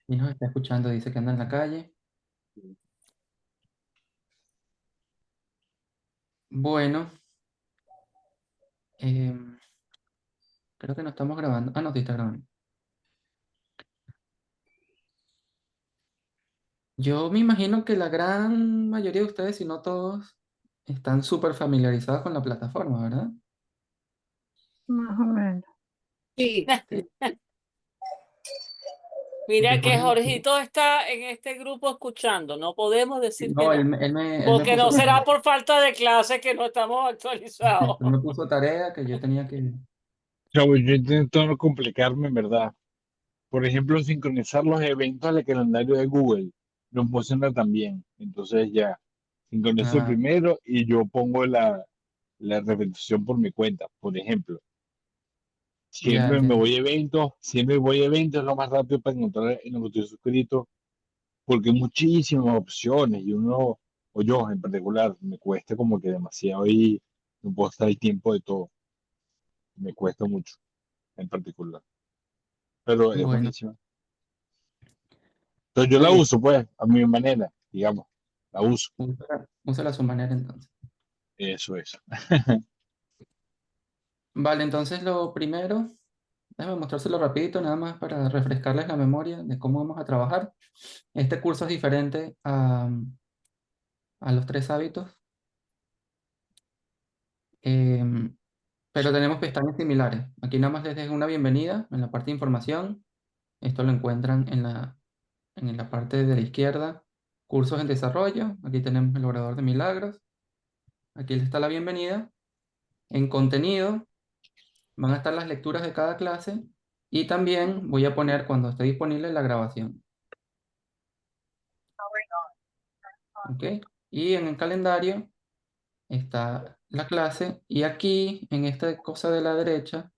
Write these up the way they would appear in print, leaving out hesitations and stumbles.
Y nos está escuchando, dice que anda en la calle. Bueno, em, creo que no estamos grabando. Ah, no, sí está grabando. Yo me imagino que la gran mayoría de ustedes, si no todos, están súper familiarizados con la plataforma, ¿verdad? Más o menos. Sí, Sí. mira Porque, por que ejemplo, Jorgito está en este grupo escuchando, no podemos decir que no, no, él me porque no puso tarea. será por falta de clase que no estamos Él actualizados. me puso tarea que yo tenía que... Chavo, yo intento no complicarme, en verdad. Por ejemplo, sincronizar los eventos al calendario de Google no funciona tan bien. Entonces ya, sincronizo el Ah, primero y yo pongo la repetición por mi cuenta. Por ejemplo, ya siempre me entiendo. voy a eventos, siempre voy a eventos lo más rápido para encontrar en lo que estoy suscrito, porque hay muchísimas opciones y uno, o yo en particular, me cuesta como que demasiado y no puedo estar el tiempo de todo. Me cuesta mucho en particular, pero es Bueno, buenísimo. Entonces yo muy la bien. uso, pues, a mi manera, digamos, la uso. Úsala a su manera entonces. Eso es. Vale, entonces lo primero, déjame mostrárselo rapidito, nada más para refrescarles la memoria de cómo vamos a trabajar. Este curso es diferente a los tres hábitos, em, pero tenemos pestañas similares. Aquí nada más les dejo una bienvenida en la parte de información. Esto lo encuentran en la parte de la izquierda. Cursos en desarrollo. Aquí tenemos el orador de milagros. Aquí les está la bienvenida. En contenido van a estar las lecturas de cada clase y también voy a poner cuando esté disponible la grabación. ¿Ok? Y en el calendario está la clase y aquí en esta cosa de la derecha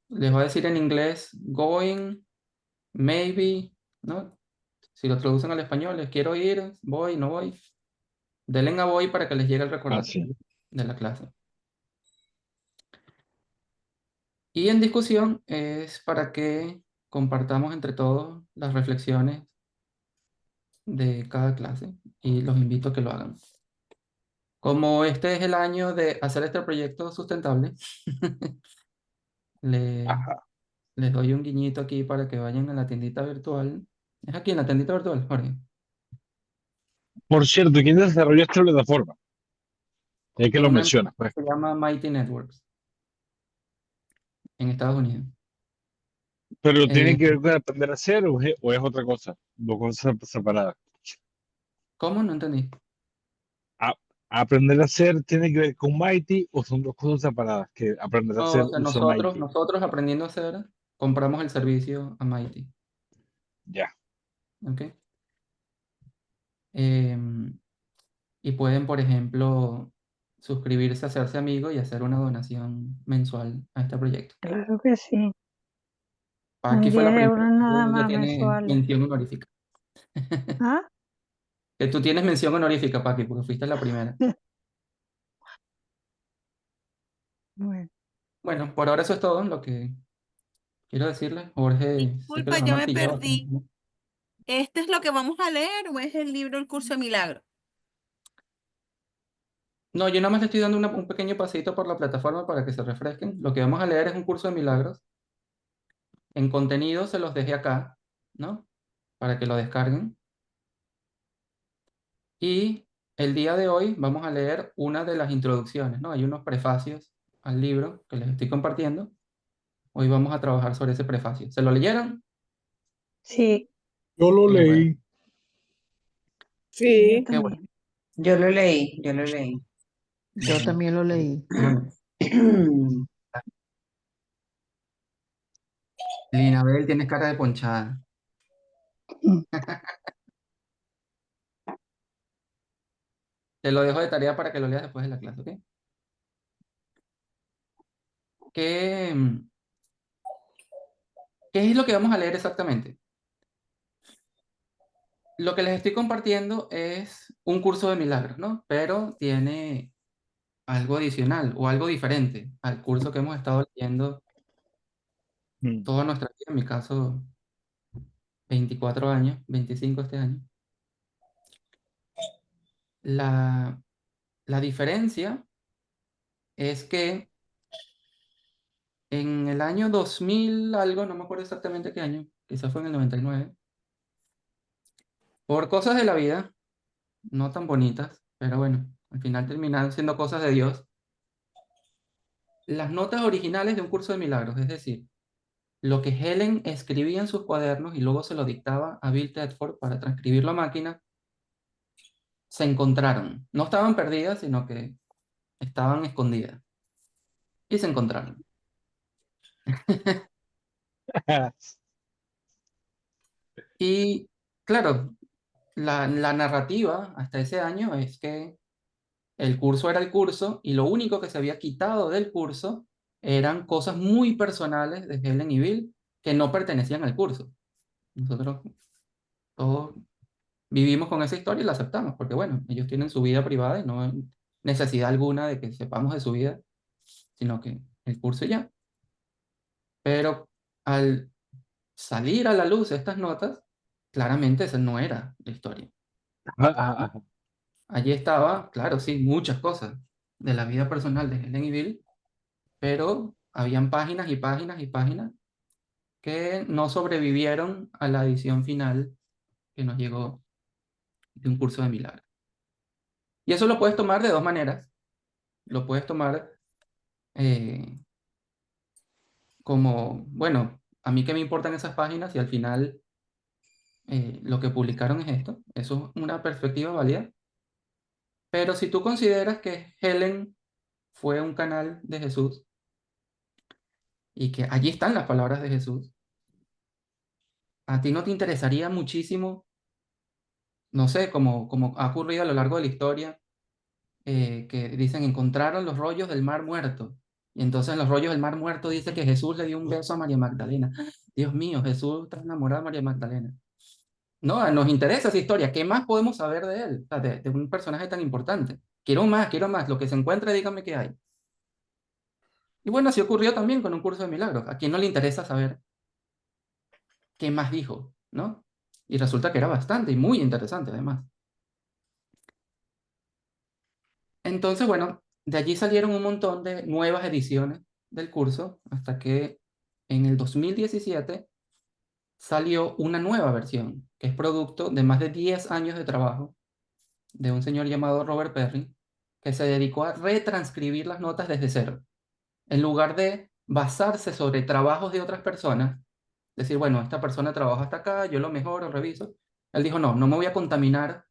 les voy a decir en inglés going, maybe, ¿no? Si lo traducen al español, les quiero ir, voy, no voy. Denle a voy para que les llegue el Así. recordatorio de la clase. Y en discusión es para que compartamos entre todos las reflexiones de cada clase y los invito a que lo hagan. Como este es el año de hacer este proyecto sustentable, le- Ajá. les doy un guiñito aquí para que vayan a la tiendita virtual. Es aquí en la tiendita virtual, Jorge. Por cierto, ¿quién desarrolló esta plataforma? Es que Es lo una empresa mencionas, pues. que se llama Mighty Networks en Estados Unidos. Pero tiene Eh, que ver con aprender a hacer o es otra cosa, dos cosas separadas. ¿Cómo? No entendí. A- aprender a hacer tiene que ver con Mighty o son dos cosas separadas, que aprender a No, hacer o sea, usa Mighty. nosotros aprendiendo a hacer, compramos el servicio a Mighty. Ya. ¿Ok? Em, y pueden, por ejemplo, suscribirse, hacerse amigo y hacer una donación mensual a este proyecto. Claro que sí. Aquí Con fue la 10 primera, euros nada ya más tiene mensuales. mención honorífica. ¿Ah? Que tú tienes mención honorífica, Paqui, porque fuiste la primera. Bueno, Bueno, por ahora eso es todo lo que quiero decirles. Jorge, sé que Disculpa, los ha yo me martillado bastante, perdí. ¿no? ¿Este es lo que vamos a leer o es el libro El Curso de Milagro? No, yo nada más le estoy dando un pequeño paseito por la plataforma para que se refresquen. Lo que vamos a leer es un curso de milagros. En contenido se los dejé acá, ¿no? Para que lo descarguen. Y el día de hoy vamos a leer una de las introducciones, ¿no? Hay unos prefacios al libro que les estoy compartiendo. Hoy vamos a trabajar sobre ese prefacio. ¿Se lo leyeron? sí, Yo lo Qué bueno, leí. sí, yo Sí, qué bueno. también. Yo lo leí, yo lo leí. Yo Bueno, también lo leí. bueno. Linabel, tienes cara de ponchada. Te lo dejo de tarea para que lo leas después de la clase, ¿ok? ¿Qué, qué es lo que vamos a leer exactamente? Lo que les estoy compartiendo es un curso de milagros, ¿no? Pero tiene algo adicional o algo diferente al curso que hemos estado leyendo Mm. toda nuestra vida, en mi caso, 24 años, 25 este año. La diferencia es que en el año 2000 algo, no me acuerdo exactamente qué año, quizás fue en el 99, por cosas de la vida, no tan bonitas, pero bueno, al final terminaron siendo cosas de Dios, las notas originales de un curso de milagros, es decir, lo que Helen escribía en sus cuadernos y luego se lo dictaba a Bill Tedford para transcribirlo a máquina, se encontraron. No estaban perdidas, sino que estaban escondidas. Y se encontraron. Y claro, la narrativa hasta ese año es que el curso era el curso y lo único que se había quitado del curso eran cosas muy personales de Helen y Bill que no pertenecían al curso. Nosotros todos vivimos con esa historia y la aceptamos, porque bueno, ellos tienen su vida privada y no hay necesidad alguna de que sepamos de su vida, sino que el curso y ya. Pero al salir a la luz estas notas, claramente esa no era la historia. Allí estaba, claro, sí, muchas cosas de la vida personal de Helen y Bill, pero habían páginas y páginas y páginas que no sobrevivieron a la edición final que nos llegó de un curso de milagros. Y eso lo puedes tomar de dos maneras. Lo puedes tomar como, bueno, a mí qué me importan esas páginas y al final lo que publicaron es esto. Eso es una perspectiva válida. Pero si tú consideras que Helen fue un canal de Jesús y que allí están las palabras de Jesús, a ti no te interesaría muchísimo, no sé, como ha ocurrido a lo largo de la historia, que dicen encontraron los rollos del Mar Muerto. Y entonces en los rollos del Mar Muerto dice que Jesús le dio un beso a María Magdalena. Dios mío, Jesús está enamorado de María Magdalena. No, nos interesa esa historia. ¿Qué más podemos saber de él? O sea, de un personaje tan importante. Quiero más, quiero más. Lo que se encuentre, dígame qué hay. Y bueno, así ocurrió también con un curso de milagros. ¿A quién no le interesa saber qué más dijo, no? Y resulta que era bastante y muy interesante además. Entonces, bueno, de allí salieron un montón de nuevas ediciones del curso hasta que en el 2017 salió una nueva versión, que es producto de más de 10 años de trabajo de un señor llamado Robert Perry, que se dedicó a retranscribir las notas desde cero. En lugar de basarse sobre trabajos de otras personas, decir, bueno, esta persona trabaja hasta acá, yo lo mejoro, reviso. Él dijo, no, no me voy a contaminar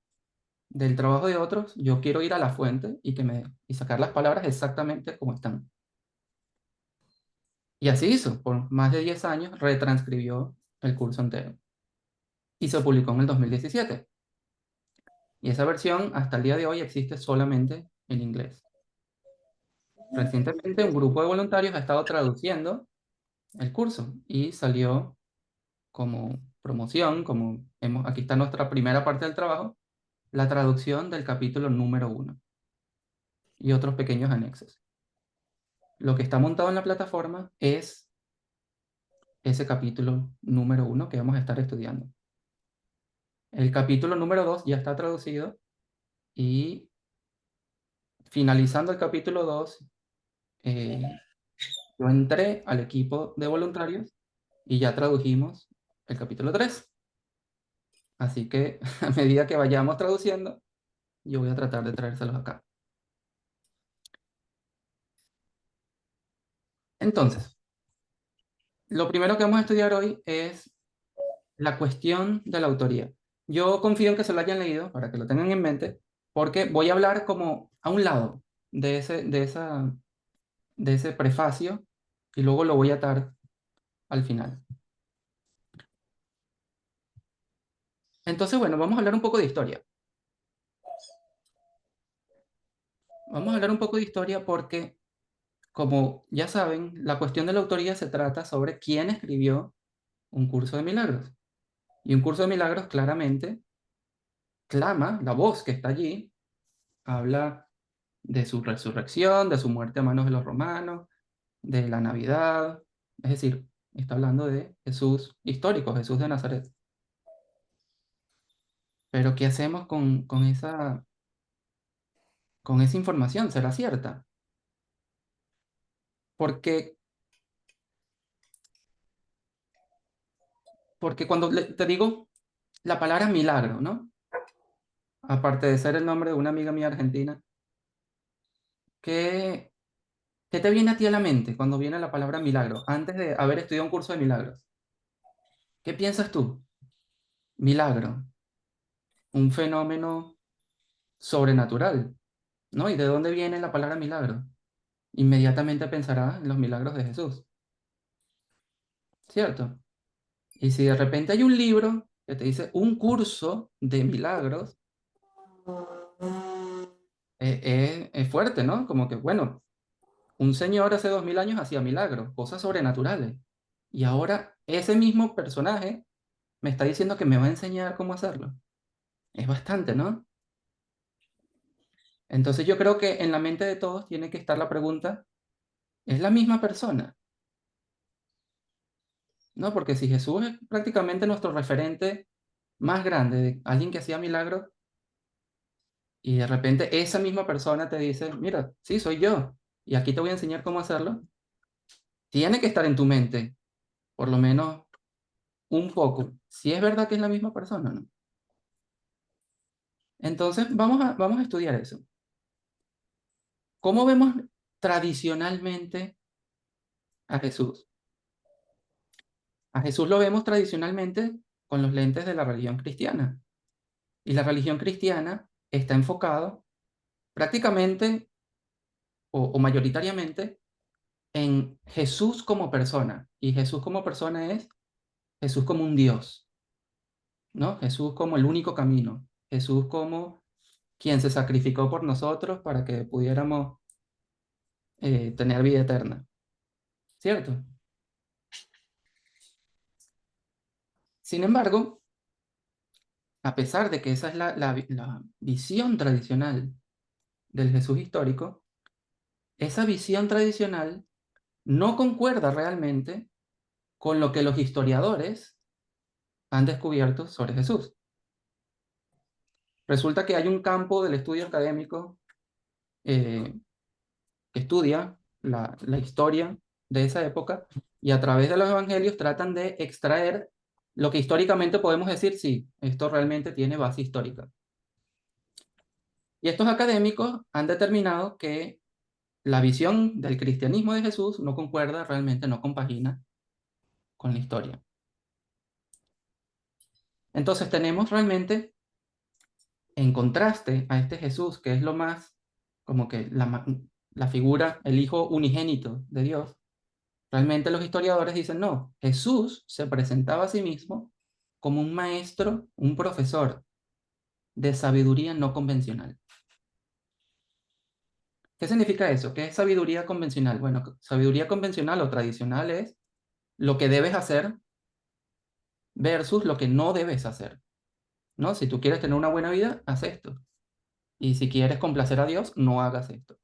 del trabajo de otros, yo quiero ir a la fuente y sacar las palabras exactamente como están. Y así hizo, por más de 10 años retranscribió el curso entero. Y se publicó en el 2017. Y esa versión hasta el día de hoy existe solamente en inglés. Recientemente un grupo de voluntarios ha estado traduciendo el curso y salió como promoción, aquí está nuestra primera parte del trabajo, la traducción del capítulo número 1 y otros pequeños anexos. Lo que está montado en la plataforma es ese capítulo número 1 que vamos a estar estudiando. El capítulo número 2 ya está traducido y finalizando el capítulo 2, yo entré al equipo de voluntarios y ya tradujimos el capítulo 3. Así que a medida que vayamos traduciendo, yo voy a tratar de traérselos acá. Entonces, lo primero que vamos a estudiar hoy es la cuestión de la autoría. Yo confío en que se lo hayan leído, para que lo tengan en mente, porque voy a hablar como a un lado de ese prefacio y luego lo voy a atar al final. Entonces, bueno, vamos a hablar un poco de historia. Vamos a hablar un poco de historia porque, como ya saben, la cuestión de la autoría se trata sobre quién escribió un curso de milagros. Y un curso de milagros claramente clama, la voz que está allí, habla de su resurrección, de su muerte a manos de los romanos, de la Navidad, es decir, está hablando de Jesús histórico, Jesús de Nazaret. Pero ¿qué hacemos con esa información? ¿Será cierta? Porque, porque cuando te digo la palabra milagro, ¿no? Aparte de ser el nombre de una amiga mía argentina, ¿qué, qué te viene a ti a la mente cuando viene la palabra milagro? Antes de haber estudiado un curso de milagros. ¿Qué piensas tú? Milagro, un fenómeno sobrenatural, ¿no? ¿Y de dónde viene la palabra milagro? Inmediatamente pensarás en los milagros de Jesús, ¿cierto? Y si de repente hay un libro que te dice un curso de milagros, es fuerte, ¿no? Como que, bueno, un señor hace 2000 años hacía milagros, cosas sobrenaturales. Y ahora ese mismo personaje me está diciendo que me va a enseñar cómo hacerlo. Es bastante, ¿no? Entonces yo creo que en la mente de todos tiene que estar la pregunta, ¿es la misma persona? ¿No? Porque si Jesús es prácticamente nuestro referente más grande, de alguien que hacía milagros, y de repente esa misma persona te dice, mira, sí, soy yo, y aquí te voy a enseñar cómo hacerlo, tiene que estar en tu mente, por lo menos un poco, si es verdad que es la misma persona, ¿no? Entonces, vamos a estudiar eso. ¿Cómo vemos tradicionalmente a Jesús? A Jesús lo vemos tradicionalmente con los lentes de la religión cristiana. Y la religión cristiana está enfocado prácticamente o mayoritariamente en Jesús como persona. Y Jesús como persona es Jesús como un Dios, ¿no? Jesús como el único camino. Jesús como quien se sacrificó por nosotros para que pudiéramos tener vida eterna. ¿Cierto? Sin embargo, a pesar de que esa es la visión tradicional del Jesús histórico, esa visión tradicional no concuerda realmente con lo que los historiadores han descubierto sobre Jesús. Resulta que hay un campo del estudio académico que estudia la historia de esa época y a través de los evangelios tratan de extraer lo que históricamente podemos decir, sí, esto realmente tiene base histórica. Y estos académicos han determinado que la visión del cristianismo de Jesús no concuerda, realmente no compagina con la historia. Entonces tenemos realmente, en contraste a este Jesús, que es lo más, como que la figura, el Hijo unigénito de Dios, realmente los historiadores dicen, no, Jesús se presentaba a sí mismo como un maestro, un profesor de sabiduría no convencional. ¿Qué significa eso? ¿Qué es sabiduría convencional? Bueno, sabiduría convencional o tradicional es lo que debes hacer versus lo que no debes hacer, ¿no? Si tú quieres tener una buena vida, haz esto. Y si quieres complacer a Dios, no hagas esto.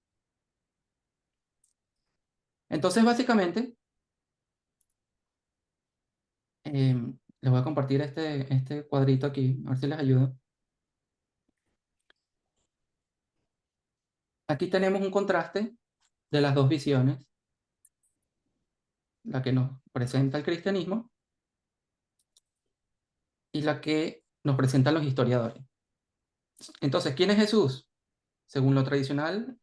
Entonces, básicamente, les voy a compartir este cuadrito aquí, a ver si les ayuda. Aquí tenemos un contraste de las dos visiones, la que nos presenta el cristianismo y la que nos presentan los historiadores. Entonces, ¿quién es Jesús? Según lo tradicional,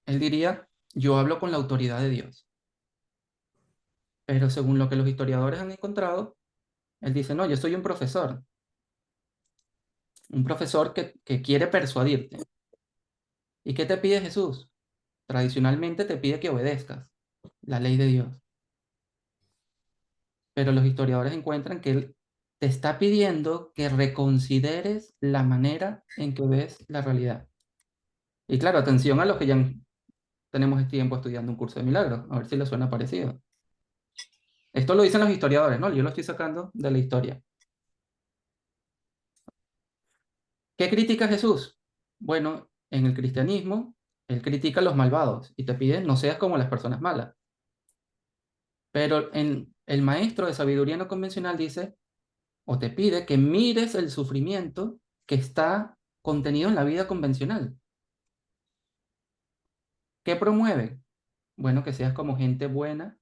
él diría, yo hablo con la autoridad de Dios. Pero según lo que los historiadores han encontrado, él dice, no, yo soy un profesor que quiere persuadirte. ¿Y qué te pide Jesús? Tradicionalmente te pide que obedezcas la ley de Dios. Pero los historiadores encuentran que él te está pidiendo que reconsideres la manera en que ves la realidad. Y claro, atención a los que ya tenemos tiempo estudiando un curso de milagros, a ver si les suena parecido. Esto lo dicen los historiadores, ¿no? Yo lo estoy sacando de la historia. ¿Qué critica Jesús? Bueno, en el cristianismo, él critica a los malvados y te pide no seas como las personas malas. Pero el maestro de sabiduría no convencional dice, o te pide que mires el sufrimiento que está contenido en la vida convencional. ¿Qué promueve? Bueno, que seas como gente buena,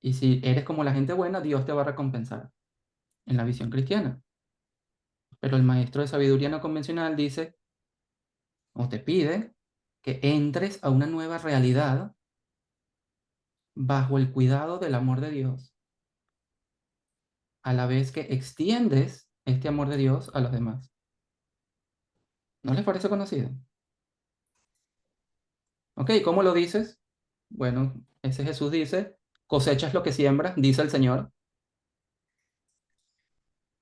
y si eres como la gente buena, Dios te va a recompensar en la visión cristiana. Pero el maestro de sabiduría no convencional dice, o te pide, que entres a una nueva realidad bajo el cuidado del amor de Dios, a la vez que extiendes este amor de Dios a los demás. ¿No les parece conocido? Ok, ¿cómo lo dices? Bueno, ese Jesús dice, cosechas lo que siembras, dice el Señor,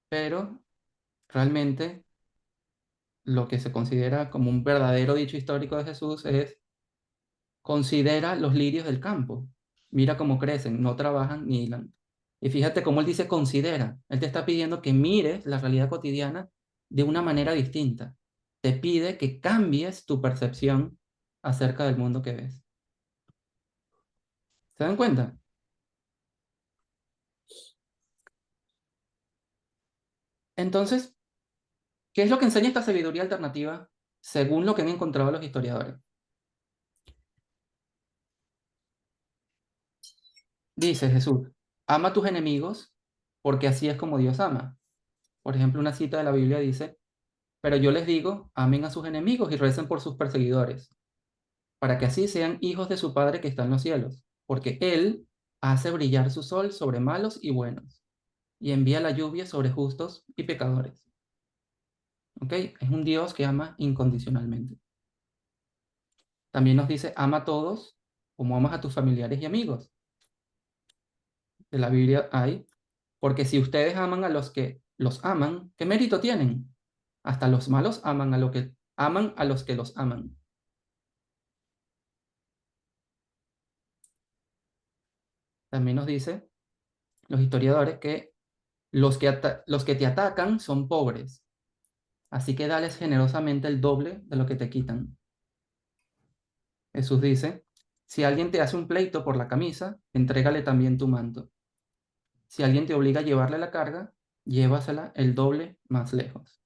pero realmente lo que se considera como un verdadero dicho histórico de Jesús es, considera los lirios del campo, mira cómo crecen, no trabajan ni hilan. Y fíjate cómo él dice considera, él te está pidiendo que mires la realidad cotidiana de una manera distinta, te pide que cambies tu percepción acerca del mundo que ves. ¿Se dan cuenta? Entonces, ¿qué es lo que enseña esta sabiduría alternativa según lo que han encontrado los historiadores? Dice Jesús, ama a tus enemigos porque así es como Dios ama. Por ejemplo, una cita de la Biblia dice, pero yo les digo, amen a sus enemigos y recen por sus perseguidores, para que así sean hijos de su Padre que está en los cielos, porque Él hace brillar su sol sobre malos y buenos, y envía la lluvia sobre justos y pecadores. ¿Ok? Es un Dios que ama incondicionalmente. También nos dice, ama a todos como amas a tus familiares y amigos. De la Biblia hay, porque si ustedes aman a los que los aman, ¿qué mérito tienen? Hasta los malos aman a los que los aman. También nos dice los historiadores que los que te atacan son pobres, así que dales generosamente el doble de lo que te quitan. Jesús dice, si alguien te hace un pleito por la camisa, entrégale también tu manto. Si alguien te obliga a llevarle la carga, llévasela el doble más lejos.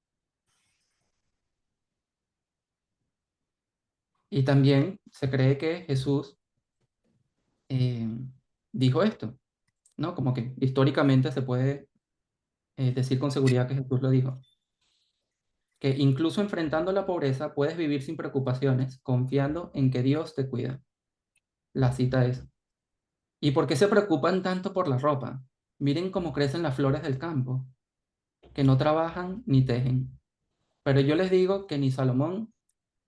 Y también se cree que Jesús eh, dijo esto, ¿no? Como que históricamente se puede decir con seguridad que Jesús lo dijo. Que incluso enfrentando la pobreza puedes vivir sin preocupaciones, confiando en que Dios te cuida. La cita es, ¿y por qué se preocupan tanto por la ropa? Miren cómo crecen las flores del campo, que no trabajan ni tejen. Pero yo les digo que ni Salomón,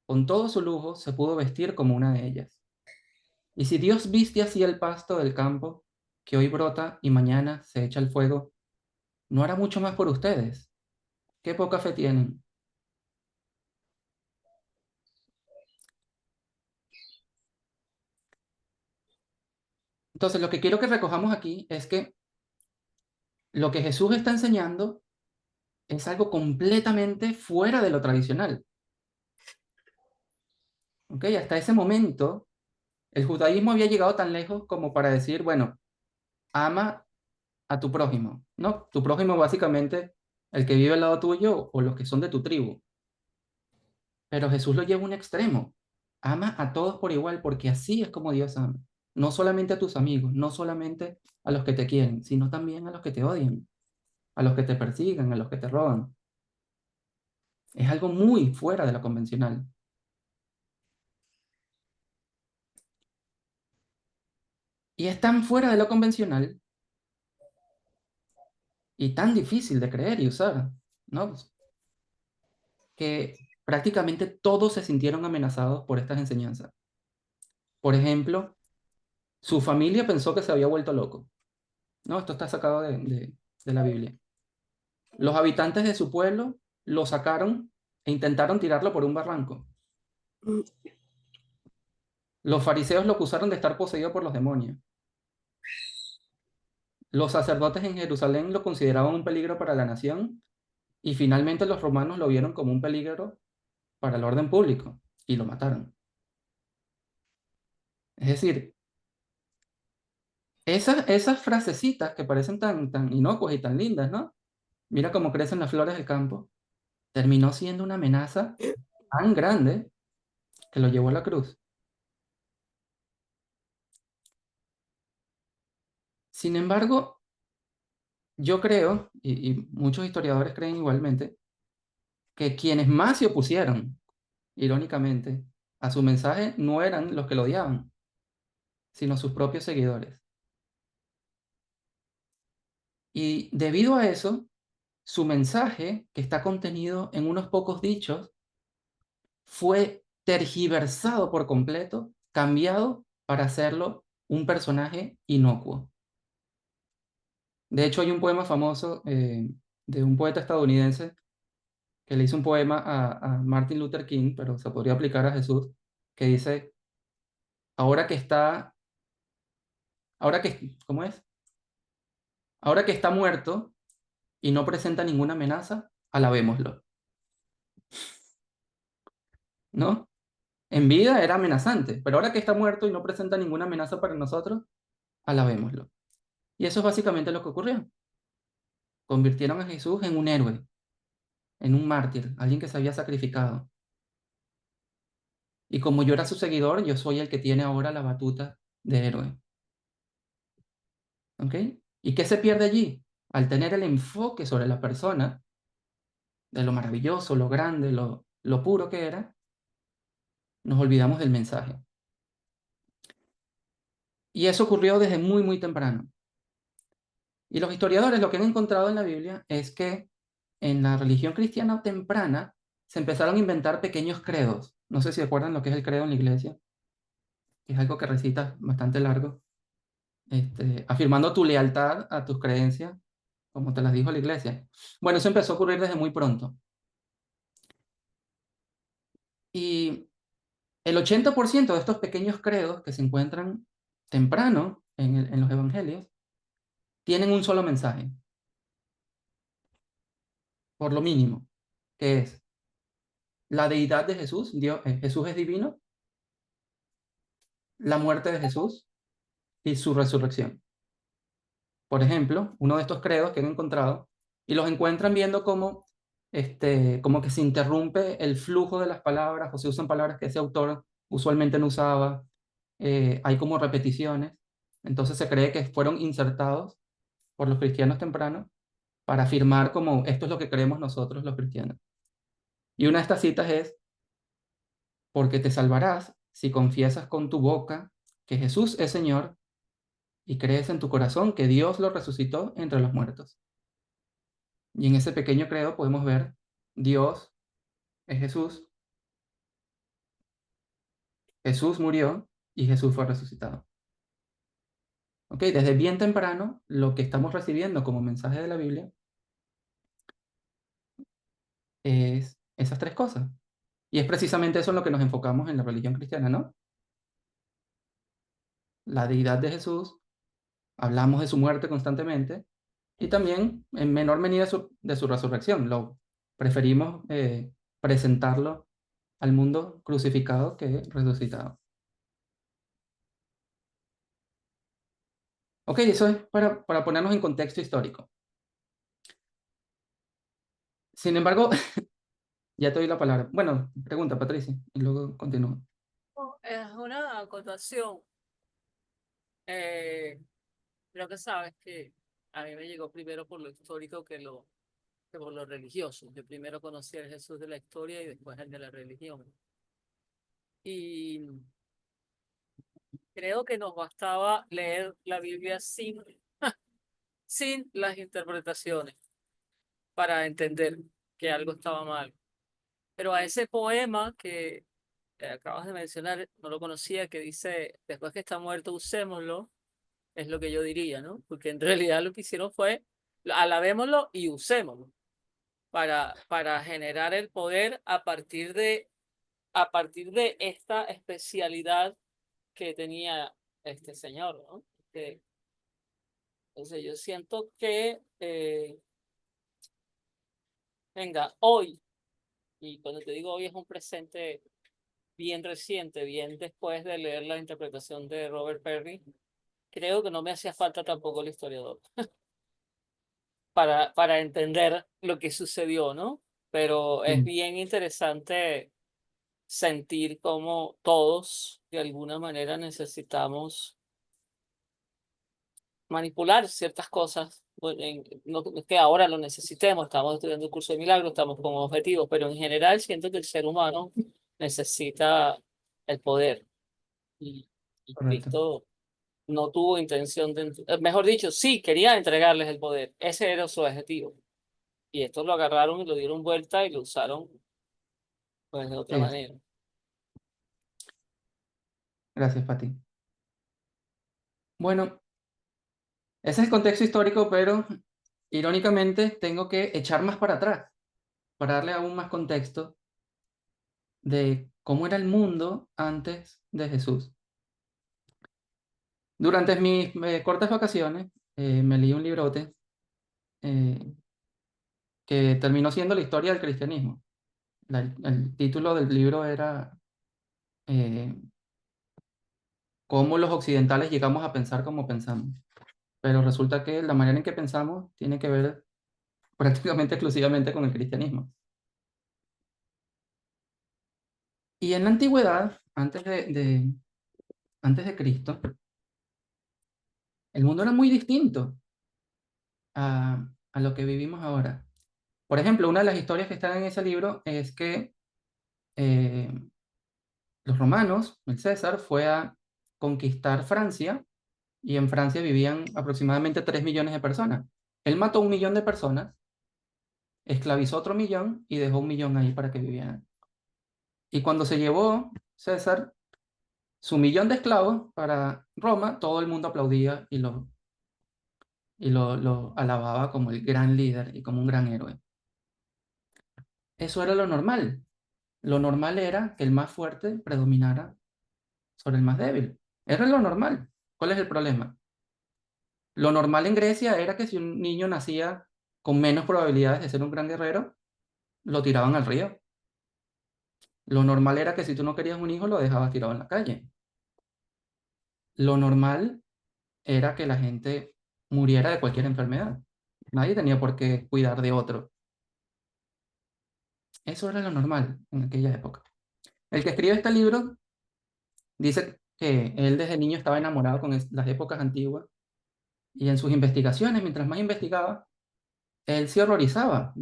con todo su lujo, se pudo vestir como una de ellas. Y si Dios viste así el pasto del campo, que hoy brota y mañana se echa al fuego, ¿no hará mucho más por ustedes? ¿Qué poca fe tienen? Entonces, lo que quiero que recojamos aquí es que lo que Jesús está enseñando es algo completamente fuera de lo tradicional. ¿Ok? Hasta ese momento, el judaísmo había llegado tan lejos como para decir, bueno, ama a tu prójimo, ¿no? Tu prójimo básicamente el que vive al lado tuyo o los que son de tu tribu. Pero Jesús lo lleva a un extremo. Ama a todos por igual porque así es como Dios ama. No solamente a tus amigos, no solamente a los que te quieren, sino también a los que te odian, a los que te persigan, a los que te roban. Es algo muy fuera de lo convencional. Y es tan fuera de lo convencional y tan difícil de creer y usar, ¿no? Que prácticamente todos se sintieron amenazados por estas enseñanzas. Por ejemplo, su familia pensó que se había vuelto loco. No, esto está sacado de la Biblia. Los habitantes de su pueblo lo sacaron e intentaron tirarlo por un barranco. Los fariseos lo acusaron de estar poseído por los demonios. Los sacerdotes en Jerusalén lo consideraban un peligro para la nación y finalmente los romanos lo vieron como un peligro para el orden público y lo mataron. Es decir, esas frasecitas que parecen tan inocuas y tan lindas, ¿no? Mira cómo crecen las flores del campo, terminó siendo una amenaza tan grande que lo llevó a la cruz. Sin embargo, yo creo, y muchos historiadores creen igualmente, que quienes más se opusieron, irónicamente, a su mensaje no eran los que lo odiaban, sino sus propios seguidores. Y debido a eso, su mensaje, que está contenido en unos pocos dichos, fue tergiversado por completo, cambiado para hacerlo un personaje inocuo. De hecho, hay un poema famoso de un poeta estadounidense que le hizo un poema a Martin Luther King, pero se podría aplicar a Jesús, que dice, ahora que está, ¿cómo es? Ahora que está muerto y no presenta ninguna amenaza, alabémoslo, ¿no? En vida era amenazante, pero ahora que está muerto y no presenta ninguna amenaza para nosotros, alabémoslo. Y eso es básicamente lo que ocurrió. Convirtieron a Jesús en un héroe, en un mártir, alguien que se había sacrificado. Y como yo era su seguidor, yo soy el que tiene ahora la batuta de héroe. ¿Ok? ¿Y qué se pierde allí? Al tener el enfoque sobre la persona, de lo maravilloso, lo grande, lo puro que era, nos olvidamos del mensaje. Y eso ocurrió desde muy, muy temprano. Y los historiadores lo que han encontrado en la Biblia es que en la religión cristiana temprana se empezaron a inventar pequeños credos. No sé si recuerdan lo que es el credo en la iglesia, que es algo que recitas bastante largo, afirmando tu lealtad a tus creencias, como te las dijo la iglesia. Bueno, eso empezó a ocurrir desde muy pronto. Y el 80% de estos pequeños credos que se encuentran temprano en los evangelios tienen un solo mensaje, por lo mínimo, que es la deidad de Jesús, Jesús es divino, la muerte de Jesús y su resurrección. Por ejemplo, uno de estos credos que han encontrado, y los encuentran viendo cómo, como que se interrumpe el flujo de las palabras, o se usan palabras que ese autor usualmente no usaba, hay como repeticiones, entonces se cree que fueron insertados por los cristianos tempranos para afirmar como esto es lo que creemos nosotros los cristianos. Y una de estas citas es, porque te salvarás si confiesas con tu boca que Jesús es Señor y crees en tu corazón que Dios lo resucitó entre los muertos. Y en ese pequeño credo podemos ver Dios es Jesús, Jesús murió y Jesús fue resucitado. ¿Ok? Desde bien temprano, lo que estamos recibiendo como mensaje de la Biblia es esas tres cosas. Y es precisamente eso en lo que nos enfocamos en la religión cristiana, ¿no? La deidad de Jesús, hablamos de su muerte constantemente y también en menor medida de su resurrección. Lo preferimos presentarlo al mundo crucificado que resucitado. Ok, eso es para ponernos en contexto histórico. Sin embargo, ya te doy la palabra. Bueno, pregunta, Patricia, y luego continúo. Es una acotación. Creo que sabes que a mí me llegó primero por lo histórico que por lo religioso. Yo primero conocí al Jesús de la historia y después el de la religión. Y creo que nos bastaba leer la Biblia sin las interpretaciones para entender que algo estaba mal. Pero a ese poema que acabas de mencionar, no lo conocía, que dice, después que está muerto, usémoslo, es lo que yo diría, ¿no? Porque en realidad lo que hicieron fue, alabémoslo y usémoslo para generar el poder a partir de esta especialidad que tenía este señor, ¿no? Entonces yo siento que, venga, hoy, y cuando te digo hoy es un presente bien reciente, bien después de leer la interpretación de Robert Perry, creo que no me hacía falta tampoco el historiador para entender lo que sucedió, ¿no? pero es Mm, bien interesante sentir cómo todos de alguna manera necesitamos manipular ciertas cosas. Bueno, no es que ahora lo necesitemos, estamos estudiando el curso de milagros, estamos con objetivos, pero en general siento que el ser humano necesita el poder y correcto. Cristo no tuvo intención de, mejor dicho, sí, quería entregarles el poder, ese era su objetivo. Y estos lo agarraron y lo dieron vuelta y lo usaron pues de otra Sí, manera. gracias, Pati. Bueno, ese es el contexto histórico, pero irónicamente tengo que echar más para atrás para darle aún más contexto de cómo era el mundo antes de Jesús. Durante mis cortas vacaciones me leí un librote eh, que terminó siendo la historia del cristianismo. El título del libro era eh, Cómo los occidentales llegamos a pensar como pensamos. Pero resulta que la manera en que pensamos tiene que ver prácticamente exclusivamente con el cristianismo. Y en la antigüedad, antes de Cristo, el mundo era muy distinto a lo que vivimos ahora. Por ejemplo, una de las historias que están en ese libro es que eh, los romanos, el César, fue a conquistar Francia y en Francia vivían aproximadamente 3 millones de personas. Él mató 1 millón de personas, esclavizó otro millón y dejó 1 millón ahí para que vivieran. Y cuando se llevó César su 1 millón de esclavos para Roma, todo el mundo aplaudía y lo alababa como el gran líder y como un gran héroe. Eso era lo normal. Lo normal era que el más fuerte predominara sobre el más débil. Era lo normal. ¿Cuál es el problema? Lo normal en Grecia era que si un niño nacía con menos probabilidades de ser un gran guerrero, lo tiraban al río. Lo normal era que si tú no querías un hijo, lo dejabas tirado en la calle. Lo normal era que la gente muriera de cualquier enfermedad. Nadie tenía por qué cuidar de otro. Eso era lo normal en aquella época. El que escribe este libro dice que él desde niño estaba enamorado con las épocas antiguas y en sus investigaciones, mientras más investigaba, él se horrorizaba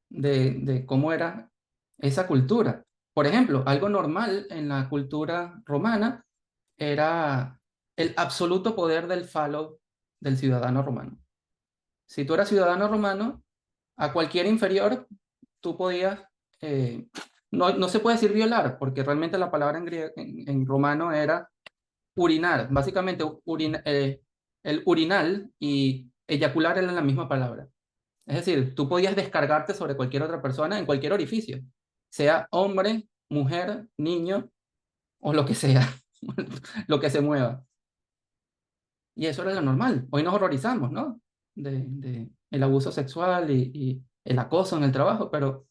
de cómo era esa cultura. Por ejemplo, algo normal en la cultura romana era el absoluto poder del falo del ciudadano romano. Si tú eras ciudadano romano, a cualquier inferior tú podías, eh, no se puede decir violar, porque realmente la palabra en romano era urinar. Básicamente, el urinal y eyacular eran la misma palabra. Es decir, tú podías descargarte sobre cualquier otra persona en cualquier orificio, sea hombre, mujer, niño o lo que sea, lo que se mueva. Y eso era lo normal. Hoy nos horrorizamos, ¿no? De el abuso sexual y el acoso en el trabajo, pero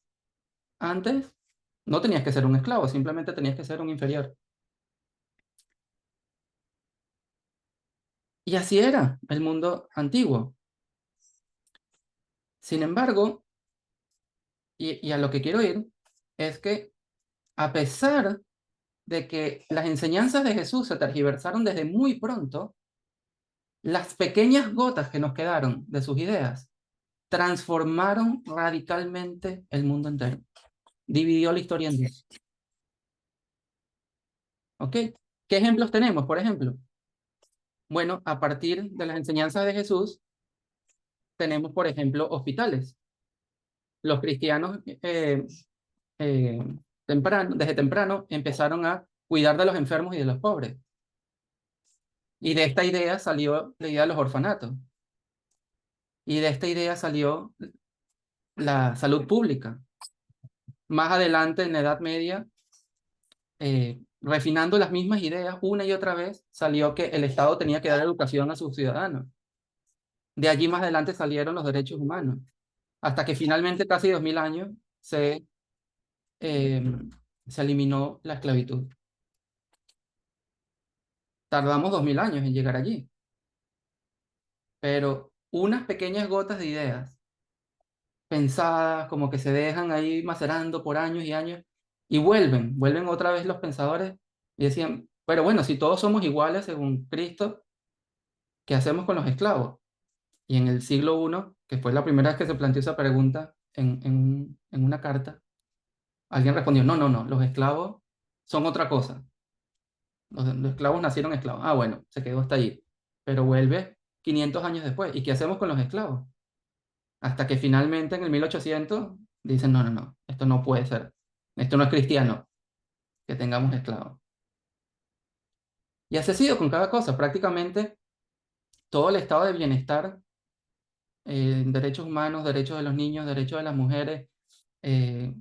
antes no tenías que ser un esclavo, simplemente tenías que ser un inferior. Y así era el mundo antiguo. Sin embargo, y a lo que quiero ir, es que a pesar de que las enseñanzas de Jesús se tergiversaron desde muy pronto, las pequeñas gotas que nos quedaron de sus ideas transformaron radicalmente el mundo entero. Dividió la historia en dos. ¿Ok? ¿Qué ejemplos tenemos, por ejemplo? Bueno, a partir de las enseñanzas de Jesús, tenemos, por ejemplo, hospitales. Los cristianos eh, desde temprano empezaron a cuidar de los enfermos y de los pobres. Y de esta idea salió la idea de los orfanatos. Y de esta idea salió la salud pública. Más adelante, en la Edad Media, refinando las mismas ideas una y otra vez, salió que el Estado tenía que dar educación a sus ciudadanos. De allí más adelante salieron los derechos humanos, hasta que finalmente, casi 2000 años, eh, se eliminó la esclavitud. Tardamos 2000 años en llegar allí, pero unas pequeñas gotas de ideas pensadas, como que se dejan ahí macerando por años y años, y vuelven otra vez los pensadores y decían, pero bueno, si todos somos iguales según Cristo, ¿qué hacemos con los esclavos? Y en el siglo I, que fue la primera vez que se planteó esa pregunta en una carta, alguien respondió, no, no, no, los esclavos son otra cosa. Los esclavos nacieron esclavos. Ah, bueno, se quedó hasta allí. Pero vuelve 500 años después. ¿Y qué hacemos con los esclavos? Hasta que finalmente en el 1800 dicen, no, no, no, esto no puede ser. Esto no es cristiano, que tengamos esclavos. Y así ha sido con cada cosa. Prácticamente todo el estado de bienestar, derechos humanos, derechos de los niños, derechos de las mujeres, eh,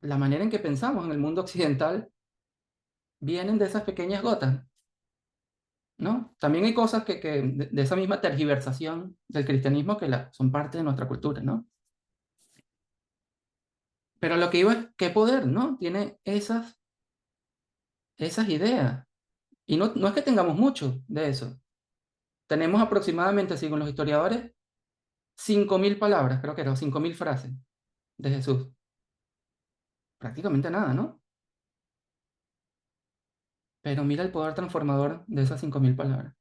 la manera en que pensamos en el mundo occidental, vienen de esas pequeñas gotas, ¿no? También hay cosas que de esa misma tergiversación del cristianismo que son parte de nuestra cultura, ¿no? Pero lo que iba es, ¿qué poder, no? Tiene esas ideas. Y no es que tengamos mucho de eso. Tenemos aproximadamente, según los historiadores, 5.000 palabras, creo que eran 5.000 frases de Jesús. Prácticamente nada, ¿no? Pero mira el poder transformador de esas 5.000 palabras.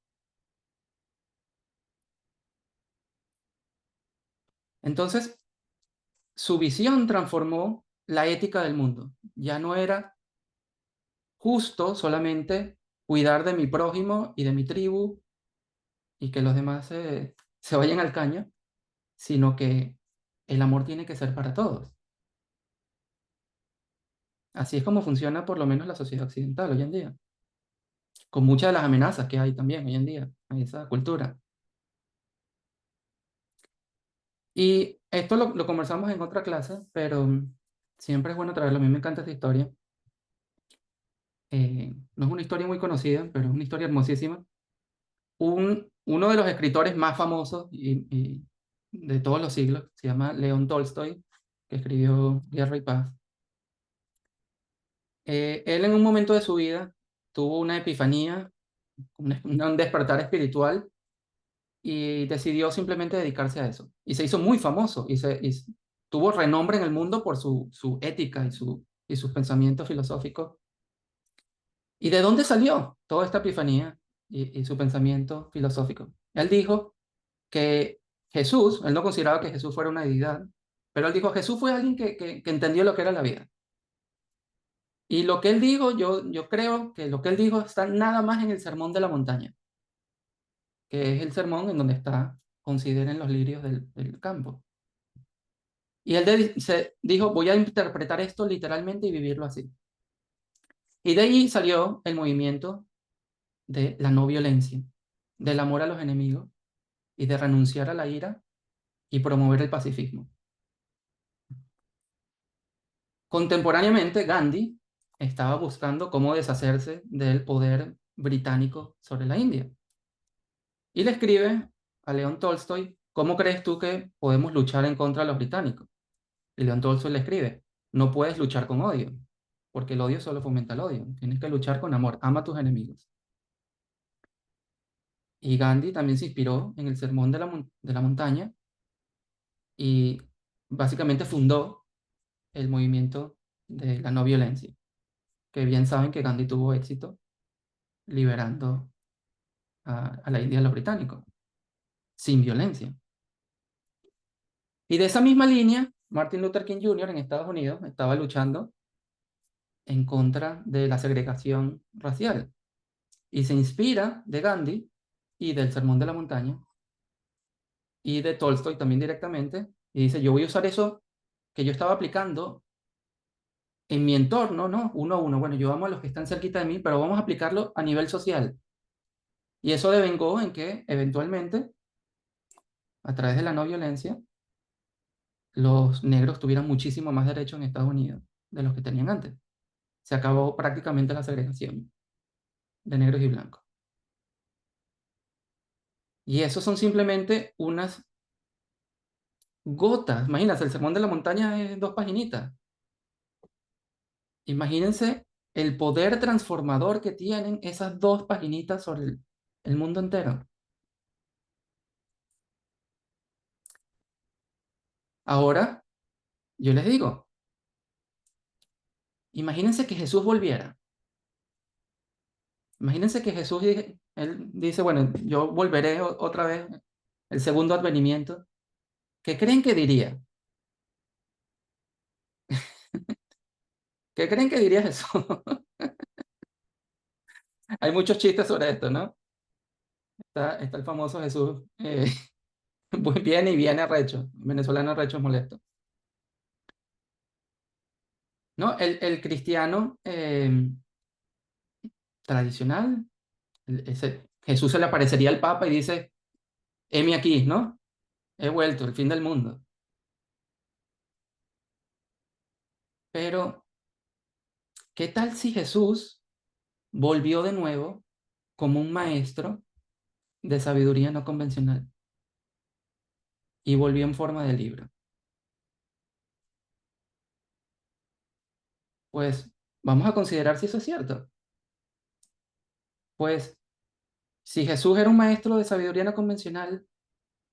Entonces, su visión transformó la ética del mundo. Ya no era justo solamente cuidar de mi prójimo y de mi tribu y que los demás se vayan al caño, sino que el amor tiene que ser para todos. Así es como funciona por lo menos la sociedad occidental hoy en día, con muchas de las amenazas que hay también hoy en día en esa cultura. Y esto lo conversamos en otra clase, pero siempre es bueno traerlo. A mí me encanta esta historia. No es una historia muy conocida, pero es una historia hermosísima. Uno de los escritores más famosos y de todos los siglos se llama León Tolstoy, que escribió Guerra y Paz. Él en un momento de su vida tuvo una epifanía, un despertar espiritual y decidió simplemente dedicarse a eso. Y se hizo muy famoso y tuvo renombre en el mundo por su ética y sus pensamientos filosóficos. ¿Y de dónde salió toda esta epifanía y su pensamiento filosófico? Él dijo que Jesús, él no consideraba que Jesús fuera una deidad, pero él dijo, Jesús fue alguien que entendió lo que era la vida. Y lo que él dijo, yo creo que lo que él dijo está nada más en el Sermón de la Montaña, que es el sermón en donde está, consideren los lirios del campo. Y él se dijo, voy a interpretar esto literalmente y vivirlo así. Y de allí salió el movimiento de la no violencia, del amor a los enemigos y de renunciar a la ira y promover el pacifismo. Contemporáneamente, Gandhi estaba buscando cómo deshacerse del poder británico sobre la India. Y le escribe a León Tolstoy, ¿cómo crees tú que podemos luchar en contra de los británicos? Y León Tolstoy le escribe, no puedes luchar con odio, porque el odio solo fomenta el odio. Tienes que luchar con amor, ama a tus enemigos. Y Gandhi también se inspiró en el Sermón de la Montaña y básicamente fundó el movimiento de la no violencia, que bien saben que Gandhi tuvo éxito liberando a la India de los británicos, sin violencia. Y de esa misma línea, Martin Luther King Jr. en Estados Unidos estaba luchando en contra de la segregación racial y se inspira de Gandhi y del Sermón de la Montaña y de Tolstoy también directamente y dice, yo voy a usar eso que yo estaba aplicando en mi entorno, ¿no? Uno a uno. Bueno, yo amo a los que están cerquita de mí, pero vamos a aplicarlo a nivel social. Y eso devengó en que eventualmente, a través de la no violencia, los negros tuvieran muchísimo más derechos en Estados Unidos de los que tenían antes. Se acabó prácticamente la segregación de negros y blancos. Y eso son simplemente unas gotas. Imagínense, el Sermón de la Montaña es 2 paginitas. Imagínense el poder transformador que tienen esas 2 paginitas sobre el mundo entero. Ahora, yo les digo, imagínense que Jesús volviera. Imagínense que Jesús, él dice, bueno, yo volveré otra vez, el segundo advenimiento. ¿Qué creen que diría? ¿Qué creen que diría Jesús? Hay muchos chistes sobre esto, ¿no? Está el famoso Jesús, viene y viene arrecho. Venezolano arrecho es molesto. ¿No? El cristiano tradicional, Jesús se le aparecería al Papa y dice, heme aquí, ¿no? He vuelto, el fin del mundo. Pero, ¿qué tal si Jesús volvió de nuevo como un maestro de sabiduría no convencional y volvió en forma de libro? Pues vamos a considerar si eso es cierto. Pues si Jesús era un maestro de sabiduría no convencional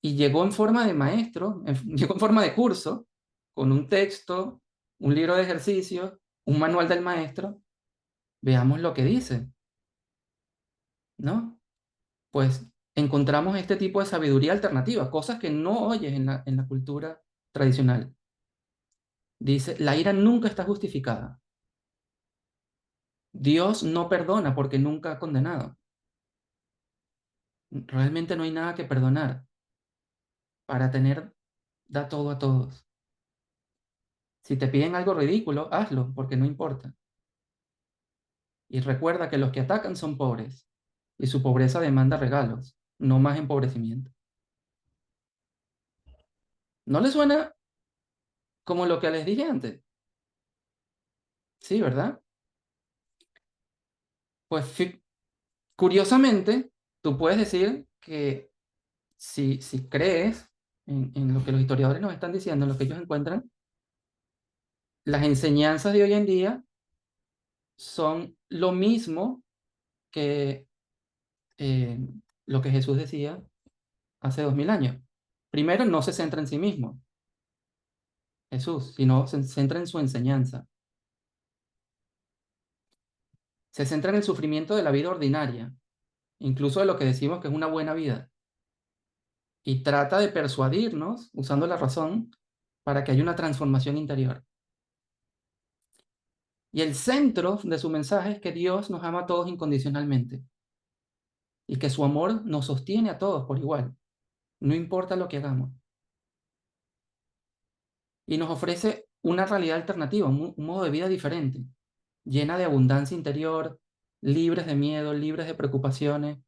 y llegó en forma de maestro, llegó en forma de curso, con un texto, un libro de ejercicios, un manual del maestro, veamos lo que dice, ¿no? Pues encontramos este tipo de sabiduría alternativa, cosas que no oyes en la cultura tradicional. Dice, la ira nunca está justificada. Dios no perdona porque nunca ha condenado. Realmente no hay nada que perdonar. Para tener, da todo a todos. Si te piden algo ridículo, hazlo, porque no importa. Y recuerda que los que atacan son pobres, y su pobreza demanda regalos, no más empobrecimiento. ¿No les suena como lo que les dije antes? Sí, ¿verdad? Pues curiosamente, tú puedes decir que si crees en lo que los historiadores nos están diciendo, en lo que ellos encuentran, las enseñanzas de hoy en día son lo mismo que eh, lo que Jesús decía hace 2000 años. Primero, no se centra en sí mismo, Jesús, sino se centra en su enseñanza. Se centra en el sufrimiento de la vida ordinaria, incluso de lo que decimos que es una buena vida. Y trata de persuadirnos, usando la razón, para que haya una transformación interior. Y el centro de su mensaje es que Dios nos ama a todos incondicionalmente y que su amor nos sostiene a todos por igual, no importa lo que hagamos. Y nos ofrece una realidad alternativa, un modo de vida diferente, llena de abundancia interior, libres de miedo, libres de preocupaciones,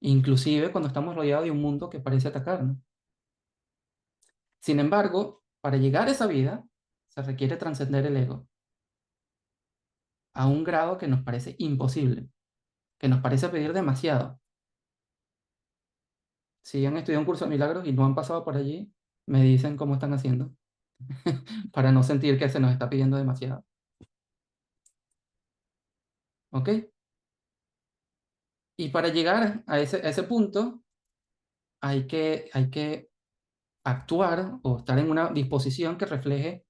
inclusive cuando estamos rodeados de un mundo que parece atacarnos. Sin embargo, para llegar a esa vida, se requiere trascender el ego a un grado que nos parece imposible, que nos parece pedir demasiado. Si han estudiado un curso de milagros y no han pasado por allí, me dicen cómo están haciendo para no sentir que se nos está pidiendo demasiado. ¿Ok? Y para llegar a ese punto, hay que actuar o estar en una disposición que refleje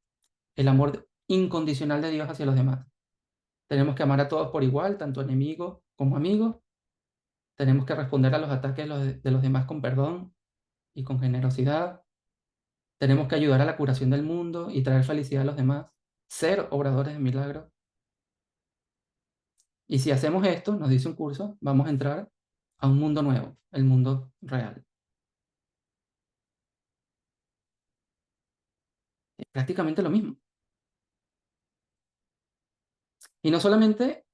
el amor incondicional de Dios hacia los demás. Tenemos que amar a todos por igual, tanto enemigos como amigos. Tenemos que responder a los ataques de los demás con perdón y con generosidad. Tenemos que ayudar a la curación del mundo y traer felicidad a los demás. Ser obradores de milagros. Y si hacemos esto, nos dice un curso, vamos a entrar a un mundo nuevo, el mundo real. Es prácticamente lo mismo. Y no solamente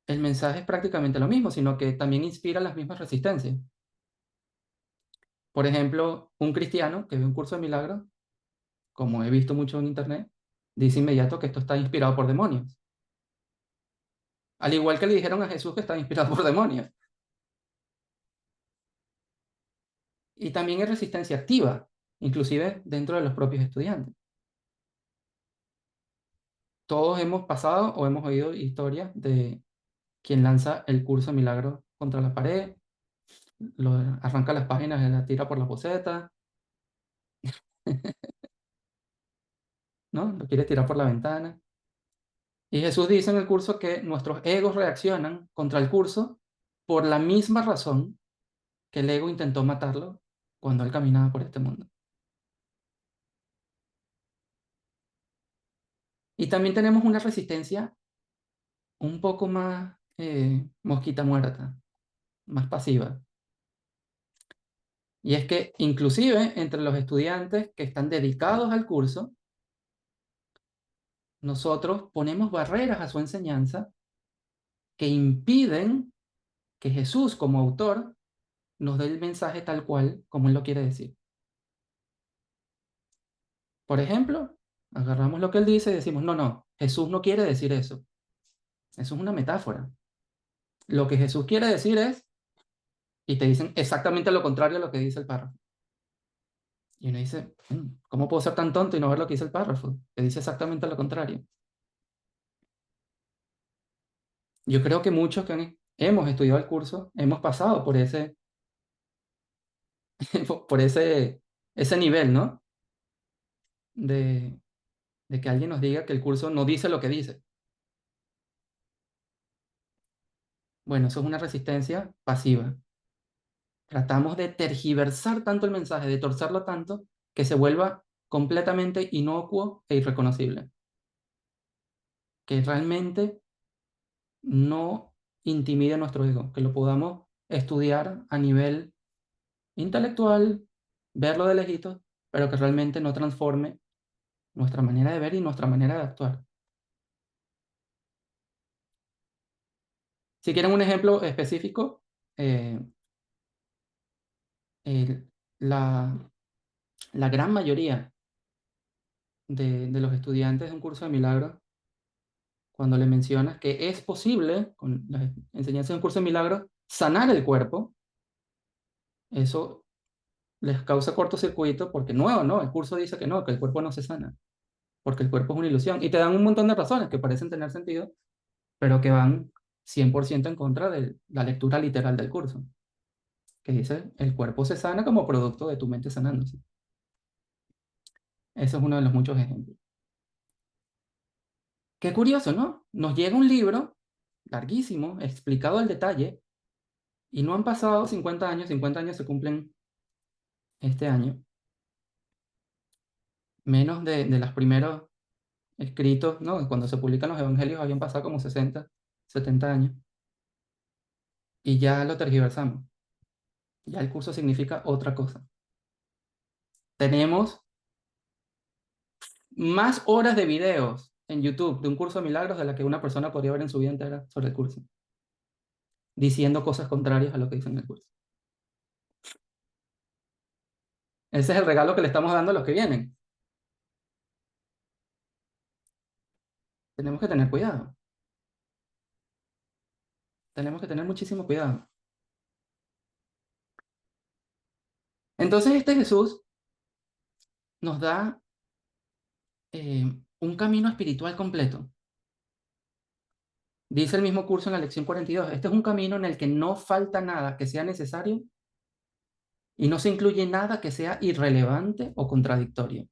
el mensaje es prácticamente lo mismo, sino que también inspira las mismas resistencias. Por ejemplo, un cristiano que ve un curso de milagros, como he visto mucho en internet, dice inmediato que esto está inspirado por demonios. Al igual que le dijeron a Jesús que está inspirado por demonios. Y también hay resistencia activa, inclusive dentro de los propios estudiantes. Todos hemos pasado o hemos oído historias de quien lanza el curso de milagros contra la pared, arranca las páginas y la tira por la boceta, ¿no? Lo quieres tirar por la ventana. Y Jesús dice en el curso que nuestros egos reaccionan contra el curso por la misma razón que el ego intentó matarlo cuando él caminaba por este mundo. Y también tenemos una resistencia un poco más mosquita muerta, más pasiva. Y es que inclusive entre los estudiantes que están dedicados al curso, nosotros ponemos barreras a su enseñanza que impiden que Jesús como autor nos dé el mensaje tal cual como él lo quiere decir. Por ejemplo, agarramos lo que él dice y decimos, no, Jesús no quiere decir eso. Eso es una metáfora. Lo que Jesús quiere decir es, y te dicen exactamente lo contrario a lo que dice el párrafo. Y uno dice, ¿cómo puedo ser tan tonto y no ver lo que dice el párrafo? Que dice exactamente lo contrario. Yo creo que muchos que hemos estudiado el curso hemos pasado por ese nivel, ¿no? De que alguien nos diga que el curso no dice lo que dice. Bueno, eso es una resistencia pasiva. Tratamos de tergiversar tanto el mensaje, de torcerlo tanto, que se vuelva completamente inocuo e irreconocible. Que realmente no intimide nuestro ego, que lo podamos estudiar a nivel intelectual, verlo de lejitos, pero que realmente no transforme nuestra manera de ver y nuestra manera de actuar. Si quieren un ejemplo específico, el- la, la gran mayoría de los estudiantes de un curso de milagros, cuando le mencionas que es posible, con las enseñanzas de un curso de milagros, sanar el cuerpo, eso les causa cortocircuito porque no, el curso dice que no, que el cuerpo no se sana, porque el cuerpo es una ilusión. Y te dan un montón de razones que parecen tener sentido, pero que van 100% en contra de la lectura literal del curso, que dice, el cuerpo se sana como producto de tu mente sanándose. Ese es uno de los muchos ejemplos. Qué curioso, ¿no? Nos llega un libro larguísimo, explicado al detalle, y no han pasado 50 años se cumplen este año, menos de los primeros escritos, ¿no? Cuando se publican los evangelios habían pasado como 60, 70 años, y ya lo tergiversamos. Ya el curso significa otra cosa. Tenemos más horas de videos en YouTube de un curso de milagros de la que una persona podría ver en su vida entera sobre el curso, diciendo cosas contrarias a lo que dice en el curso. Ese es el regalo que le estamos dando a los que vienen. Tenemos que tener cuidado. Tenemos que tener muchísimo cuidado. Entonces este Jesús nos da un camino espiritual completo. Dice el mismo curso en la lección 42, este es un camino en el que no falta nada que sea necesario y no se incluye nada que sea irrelevante o contradictorio.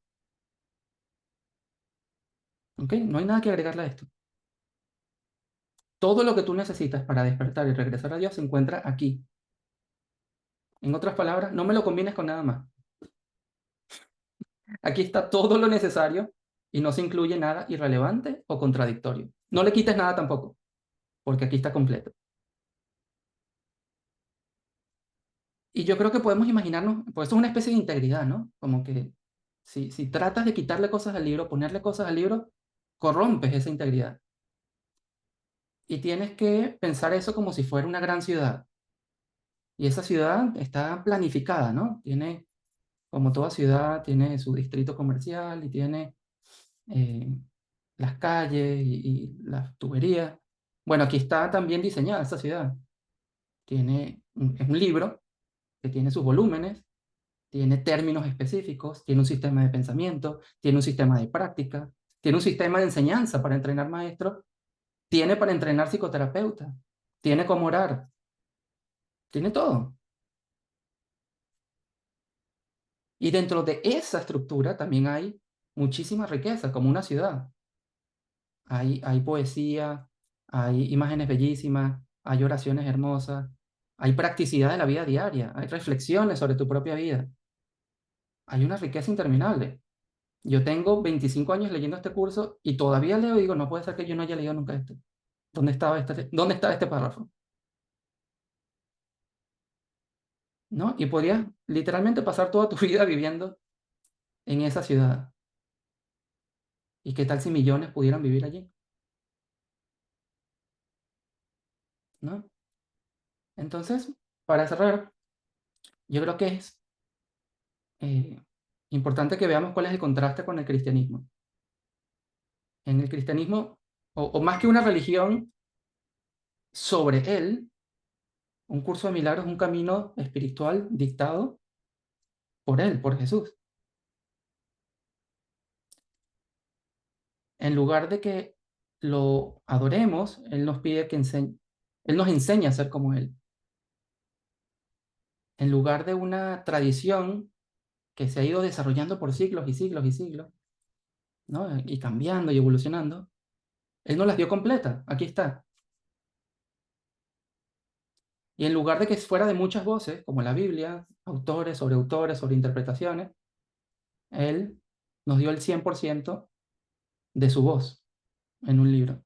¿Ok? No hay nada que agregarle a esto. Todo lo que tú necesitas para despertar y regresar a Dios se encuentra aquí. En otras palabras, no me lo combines con nada más. Aquí está todo lo necesario y no se incluye nada irrelevante o contradictorio. No le quites nada tampoco, porque aquí está completo. Y yo creo que podemos imaginarnos, pues eso es una especie de integridad, ¿no? Como que si tratas de quitarle cosas al libro, ponerle cosas al libro, corrompes esa integridad. Y tienes que pensar eso como si fuera una gran ciudad. Y esa ciudad está planificada, ¿no? Tiene, como toda ciudad, tiene su distrito comercial y tiene eh, las calles y las tuberías. Bueno, aquí está también diseñada esta ciudad. Es un libro que tiene sus volúmenes, tiene términos específicos, tiene un sistema de pensamiento, tiene un sistema de práctica, tiene un sistema de enseñanza para entrenar maestros, tiene para entrenar psicoterapeutas, tiene cómo orar, tiene todo. Y dentro de esa estructura también hay muchísima riqueza, como una ciudad. Hay poesía, hay imágenes bellísimas, hay oraciones hermosas, hay practicidad de la vida diaria, hay reflexiones sobre tu propia vida. Hay una riqueza interminable. Yo tengo 25 años leyendo este curso y todavía leo y digo, no puede ser que yo no haya leído nunca esto. ¿Dónde estaba este párrafo? ¿No? Y podrías literalmente pasar toda tu vida viviendo en esa ciudad. ¿Y qué tal si millones pudieran vivir allí? ¿No? Entonces, para cerrar, yo creo que es eh, importante que veamos cuál es el contraste con el cristianismo. En el cristianismo, o más que una religión, sobre él, un curso de milagros es un camino espiritual dictado por él, por Jesús. En lugar de que lo adoremos, él nos pide él nos enseña a ser como él. En lugar de una tradición que se ha ido desarrollando por siglos y siglos y siglos, ¿no? Y cambiando y evolucionando, él nos las dio completa. Aquí está. Y en lugar de que fuera de muchas voces, como la Biblia, autores, sobre interpretaciones, él nos dio el 100% de su voz en un libro.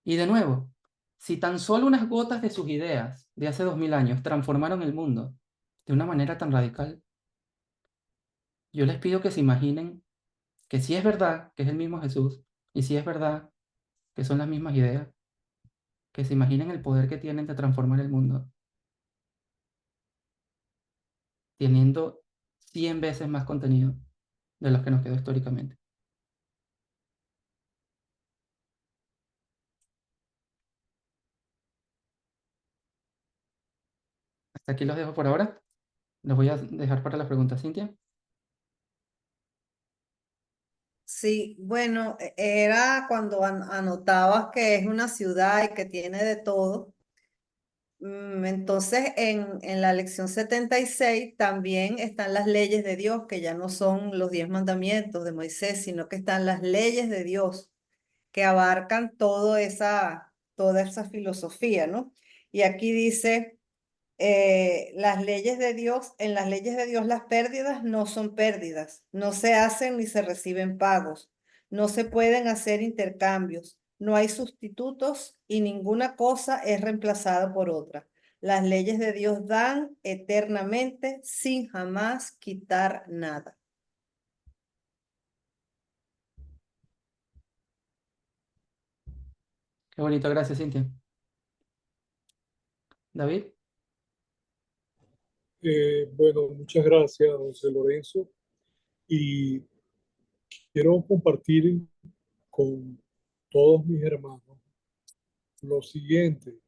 Y de nuevo, si tan solo unas gotas de sus ideas de hace 2000 años transformaron el mundo de una manera tan radical, yo les pido que se imaginen que si es verdad que es el mismo Jesús, y si es verdad que son las mismas ideas, que se imaginen el poder que tienen de transformar el mundo, teniendo 100 veces más contenido de los que nos quedó históricamente. Hasta aquí los dejo por ahora. Los voy a dejar para las preguntas, Cintia. Sí, bueno, era cuando anotabas que es una ciudad y que tiene de todo. Entonces, en la lección 76 también están las leyes de Dios, que ya no son los 10 mandamientos de Moisés, sino que están las leyes de Dios, que abarcan toda esa filosofía, ¿no? Y aquí dice, las leyes de Dios, en las leyes de Dios las pérdidas no son pérdidas, no se hacen ni se reciben pagos, no se pueden hacer intercambios, no hay sustitutos y ninguna cosa es reemplazada por otra. Las leyes de Dios dan eternamente sin jamás quitar nada. Qué bonito, gracias, Cintia. David. Bueno, muchas gracias, José Lorenzo. Y quiero compartir con todos mis hermanos lo siguiente,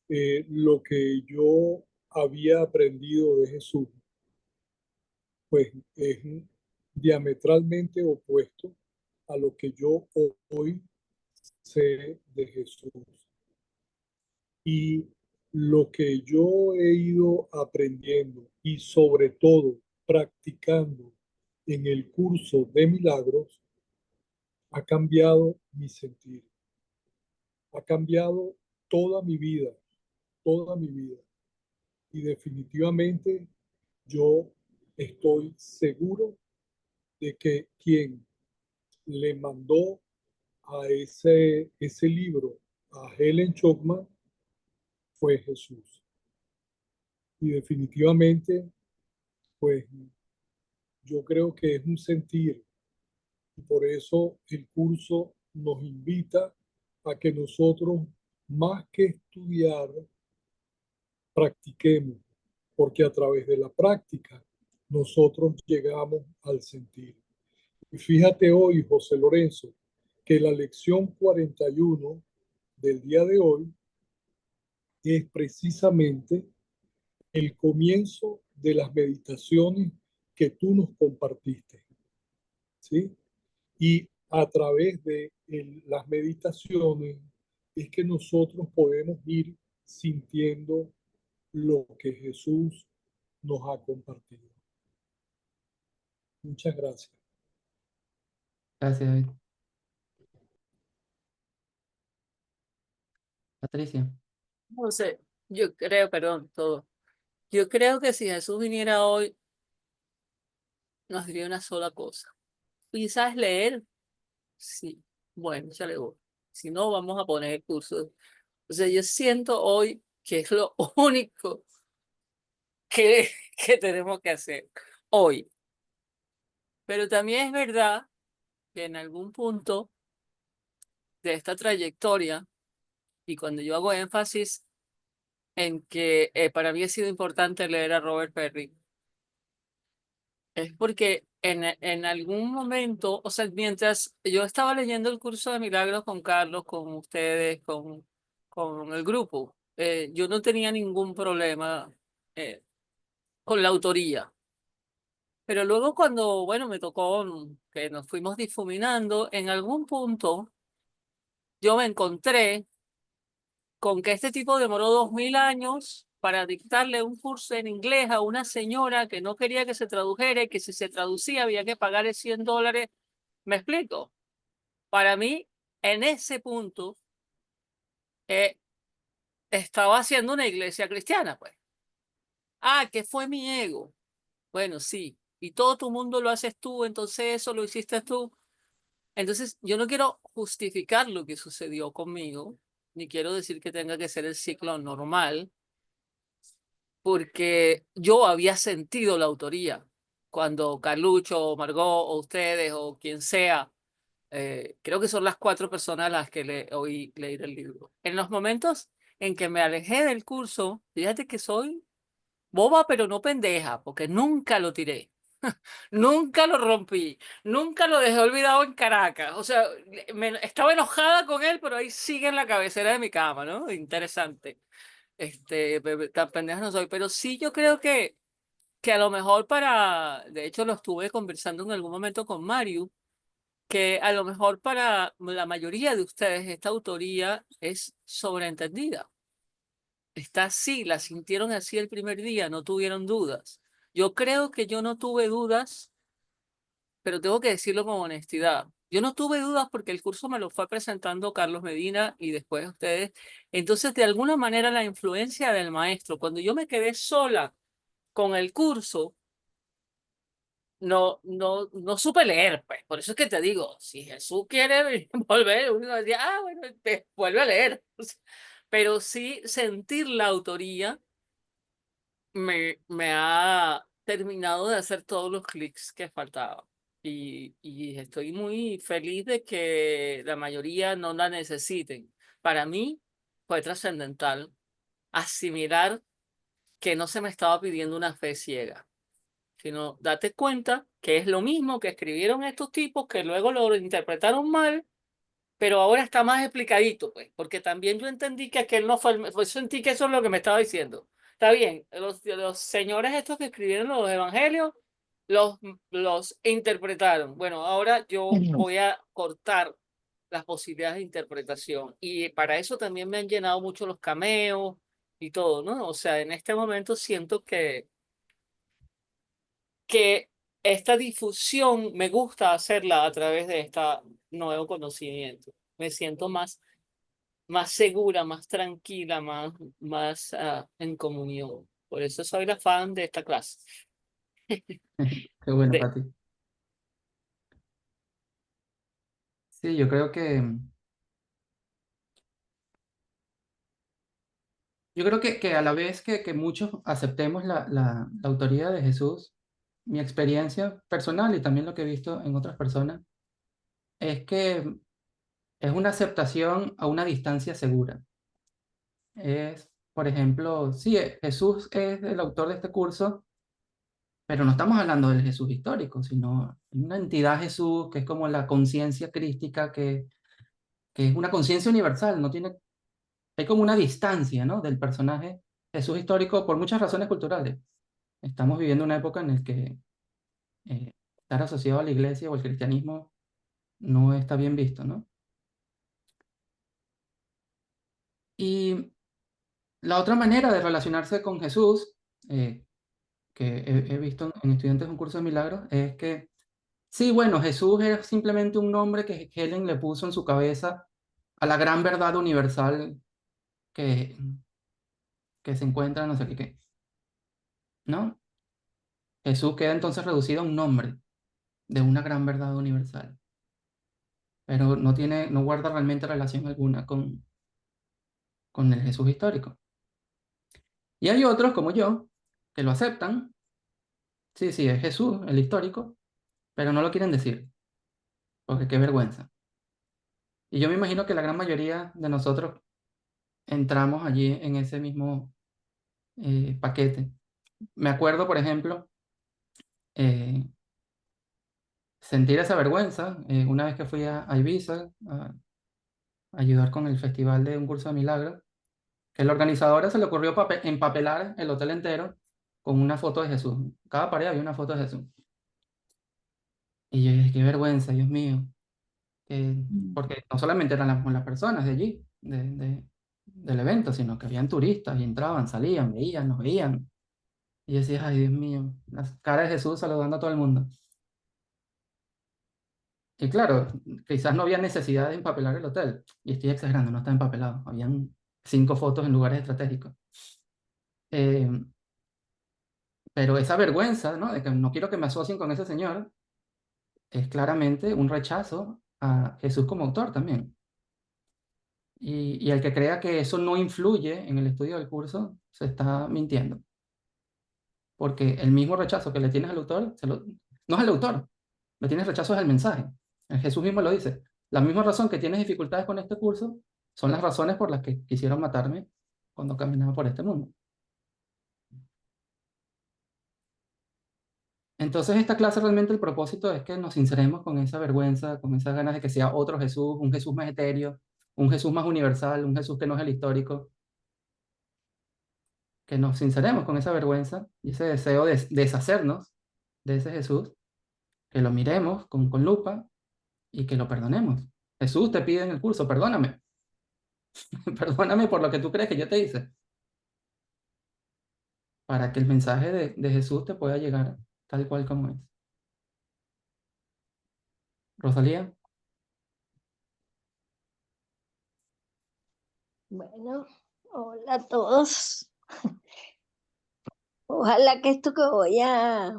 lo que yo había aprendido de Jesús, pues es diametralmente opuesto a lo que yo hoy sé de Jesús. Y lo que yo he ido aprendiendo y sobre todo practicando en el curso de milagros ha cambiado mi sentir, ha cambiado toda mi vida, toda mi vida. Y definitivamente yo estoy seguro de que quien le mandó a ese libro a Helen Chopman fue Jesús. Y definitivamente, pues yo creo que es un sentir. Y por eso el curso nos invita a que nosotros, más que estudiar, practiquemos, porque a través de la práctica nosotros llegamos al sentir. Y fíjate hoy, José Lorenzo, que la lección 41 del día de hoy es precisamente el comienzo de las meditaciones que tú nos compartiste, ¿sí? Y a través de las meditaciones es que nosotros podemos ir sintiendo lo que Jesús nos ha compartido. Muchas gracias. Gracias, David. Patricia. No sé, yo creo, perdón, todo. Yo creo que si Jesús viniera hoy, nos diría una sola cosa. Quizás leer, sí. Bueno, ya le voy. Si no, vamos a poner el curso. O sea, yo siento hoy que es lo único que, que tenemos que hacer hoy. Pero también es verdad que en algún punto de esta trayectoria, y cuando yo hago énfasis en que para mí ha sido importante leer a Robert Perry, es porque en algún momento, o sea, mientras yo estaba leyendo el curso de milagros con Carlos, con ustedes, con el grupo, yo no tenía ningún problema eh, con la autoría. Pero luego cuando, bueno, me tocó que nos fuimos difuminando, en algún punto yo me encontré con que este tipo demoró 2000 años para dictarle un curso en inglés a una señora que no quería que se tradujera y que si se traducía había que pagarle $100. ¿Me explico? Para mí, en ese punto, eh, estaba haciendo una iglesia cristiana, pues. Ah, que fue mi ego. Bueno, sí. Y todo tu mundo lo haces tú, entonces eso lo hiciste tú. Entonces, yo no quiero justificar lo que sucedió conmigo, ni quiero decir que tenga que ser el ciclo normal, porque yo había sentido la autoría cuando Carlucho, o Margot, o ustedes, o quien sea, creo que son las 4 personas a las que le oí leer el libro. En los momentos en que me alejé del curso, fíjate que soy boba, pero no pendeja, porque nunca lo tiré. Nunca lo rompí, nunca lo dejé olvidado en Caracas. O sea, estaba enojada con él, pero ahí sigue en la cabecera de mi cama, ¿no? Interesante. Tan pendeja no soy, pero sí yo creo que a lo mejor de hecho lo estuve conversando en algún momento con Mario, que a lo mejor para la mayoría de ustedes esta autoría es sobreentendida. Está así, la sintieron así el primer día, no tuvieron dudas. Yo creo que yo no tuve dudas, pero tengo que decirlo con honestidad. Yo no tuve dudas porque el curso me lo fue presentando Carlos Medina y después ustedes. Entonces, de alguna manera, la influencia del maestro, cuando yo me quedé sola con el curso, no supe leer, pues. Por eso es que te digo, si Jesús quiere volver, uno decía, bueno, vuelve a leer. Pero sí sentir la autoría me ha terminado de hacer todos los clics que faltaban. Y estoy muy feliz de que la mayoría no la necesiten. Para mí fue trascendental asimilar que no se me estaba pidiendo una fe ciega, sino date cuenta que es lo mismo que escribieron estos tipos que luego lo interpretaron mal, pero ahora está más explicadito, pues, porque también yo entendí que aquel no fue, pues sentí que eso es lo que me estaba diciendo. Está bien, los señores estos que escribieron los evangelios, los, los interpretaron. Bueno, ahora yo voy a cortar las posibilidades de interpretación y para eso también me han llenado mucho los cameos y todo, ¿no? O sea, en este momento siento que esta difusión me gusta hacerla a través de este nuevo conocimiento. Me siento más segura, más tranquila, más en comunión. Por eso soy la fan de esta clase. Qué bueno, De, Pati. Sí, yo creo que a la vez que muchos aceptemos la autoría de Jesús, mi experiencia personal y también lo que he visto en otras personas, es que es una aceptación a una distancia segura. Por ejemplo, sí, Jesús es el autor de este curso, pero no estamos hablando del Jesús histórico, sino una entidad Jesús que es como la conciencia crística, que es una conciencia universal, no tiene, hay como una distancia, ¿no?, del personaje Jesús histórico por muchas razones culturales. Estamos viviendo una época en la que estar asociado a la iglesia o al cristianismo no está bien visto, ¿no? Y la otra manera de relacionarse con Jesús, que he visto en estudiantes de un curso de milagros es que, sí, bueno, Jesús es simplemente un nombre que Helen le puso en su cabeza a la gran verdad universal que, que se encuentra, no sé qué, ¿no? Jesús queda entonces reducido a un nombre de una gran verdad universal, pero no guarda realmente relación alguna con el Jesús histórico. Y hay otros, como yo, que lo aceptan, sí, sí, es Jesús, el histórico, pero no lo quieren decir, porque qué vergüenza. Y yo me imagino que la gran mayoría de nosotros entramos allí en ese mismo paquete. Me acuerdo, por ejemplo, eh, sentir esa vergüenza una vez que fui a Ibiza a ayudar con el festival de un curso de milagros, que a la organizadora se le ocurrió empapelar el hotel entero con una foto de Jesús. Cada pared había una foto de Jesús. Y yo dije, qué vergüenza, Dios mío. Porque no solamente eran las personas de allí, del evento, sino que habían turistas y entraban, salían, veían, nos veían. Y yo decía, ay, Dios mío, la cara de Jesús saludando a todo el mundo. Y claro, quizás no había necesidad de empapelar el hotel. Y estoy exagerando, no está empapelado. Habían 5 fotos en lugares estratégicos. Eh, pero esa vergüenza, ¿no? De que no quiero que me asocien con ese señor, es claramente un rechazo a Jesús como autor también. Y el que crea que eso no influye en el estudio del curso, se está mintiendo. Porque el mismo rechazo que le tienes al autor, no es al autor, le tienes rechazo es al mensaje. Jesús mismo lo dice. La misma razón que tienes dificultades con este curso son las razones por las que quisieron matarme cuando caminaba por este mundo. Entonces, esta clase realmente el propósito es que nos sinceremos con esa vergüenza, con esas ganas de que sea otro Jesús, un Jesús más etéreo, un Jesús más universal, un Jesús que no es el histórico, que nos sinceremos con esa vergüenza y ese deseo de deshacernos de ese Jesús, que lo miremos con lupa y que lo perdonemos. Jesús te pide en el curso, perdóname, perdóname por lo que tú crees que yo te hice, para que el mensaje de Jesús te pueda llegar tal cual como es. Rosalía. Bueno, hola a todos. Ojalá que esto que voy a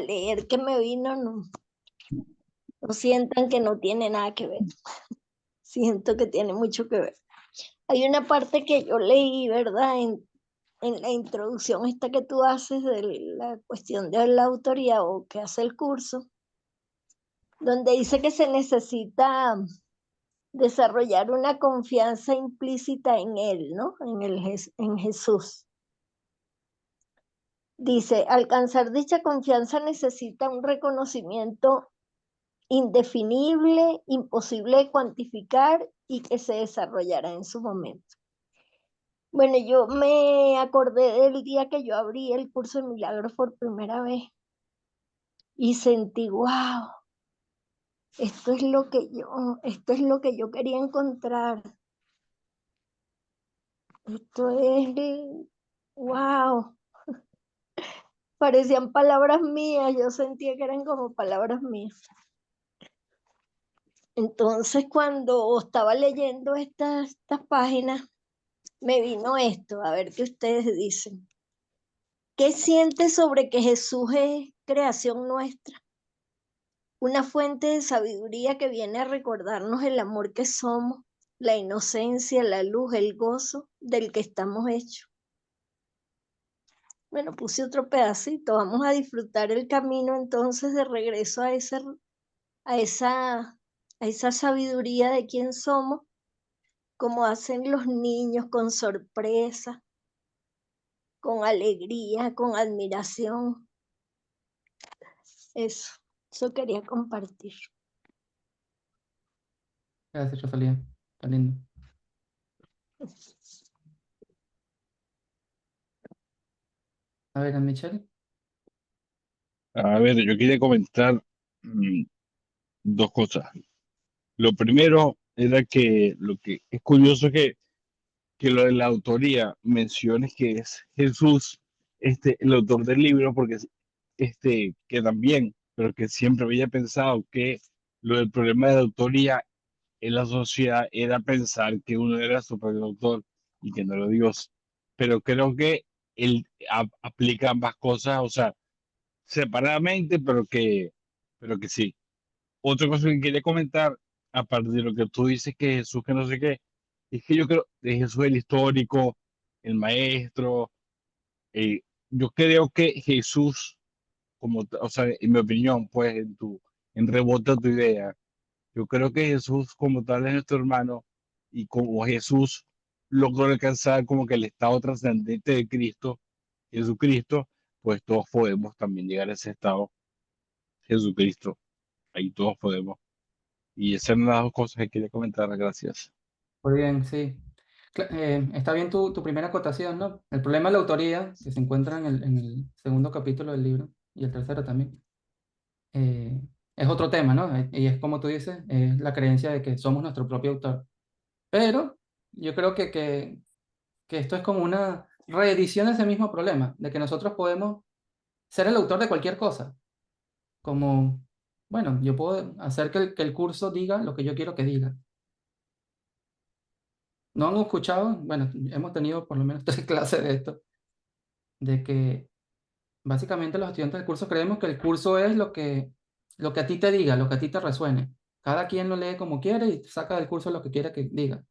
leer que me vino no sientan que no tiene nada que ver. Siento que tiene mucho que ver. Hay una parte que yo leí, ¿verdad? En la introducción esta que tú haces de la cuestión de la autoría o que hace el curso, donde dice que se necesita desarrollar una confianza implícita en él, ¿no? En Jesús. Dice, alcanzar dicha confianza necesita un reconocimiento indefinible, imposible de cuantificar y que se desarrollará en su momento. Bueno, yo me acordé del día que yo abrí el curso de milagros por primera vez y sentí, wow, esto es lo que yo quería encontrar. Esto es, wow. Parecían palabras mías, yo sentía que eran como palabras mías. Entonces, cuando estaba leyendo estas páginas, me vino esto, a ver qué ustedes dicen. ¿Qué sientes sobre que Jesús es creación nuestra? Una fuente de sabiduría que viene a recordarnos el amor que somos, la inocencia, la luz, el gozo del que estamos hechos. Bueno, puse otro pedacito. Vamos a disfrutar el camino entonces de regreso a esa sabiduría de quién somos, como hacen los niños, con sorpresa, con alegría, con admiración. Eso quería compartir. Gracias, Rosalía. Está lindo. A ver, Michelle. A ver, yo quería comentar 2 cosas. Lo primero era que lo que es curioso que lo de la autoría menciones que es Jesús el autor del libro, porque que también, pero que siempre había pensado que lo del problema de la autoría en la sociedad era pensar que uno era su propio autor y que no era Dios. Pero creo que él aplica ambas cosas, o sea, separadamente, pero que sí. Otra cosa que quería comentar, aparte de lo que tú dices que Jesús, que no sé qué, es que yo creo que Jesús el histórico, el maestro, eh, yo creo que Jesús, o sea, en mi opinión, pues, en rebote a tu idea, yo creo que Jesús como tal es nuestro hermano y como Jesús logró alcanzar como que el estado trascendente de Cristo, Jesucristo, pues todos podemos también llegar a ese estado, Jesucristo, ahí todos podemos. Y esas son las dos cosas que quería comentar, gracias. Muy bien, sí. Está bien tu primera acotación, ¿no? El problema de la autoría, que se encuentra en el segundo capítulo del libro, y el tercero también, es otro tema, ¿no? Y es como tú dices, es la creencia de que somos nuestro propio autor. Pero yo creo que esto es como una reedición de ese mismo problema, de que nosotros podemos ser el autor de cualquier cosa. Como, bueno, yo puedo hacer que el curso diga lo que yo quiero que diga. ¿No han escuchado? Bueno, hemos tenido por lo menos 3 clases de esto, de que básicamente los estudiantes del curso creemos que el curso es lo que a ti te diga, lo que a ti te resuene. Cada quien lo lee como quiere y saca del curso lo que quiere que diga.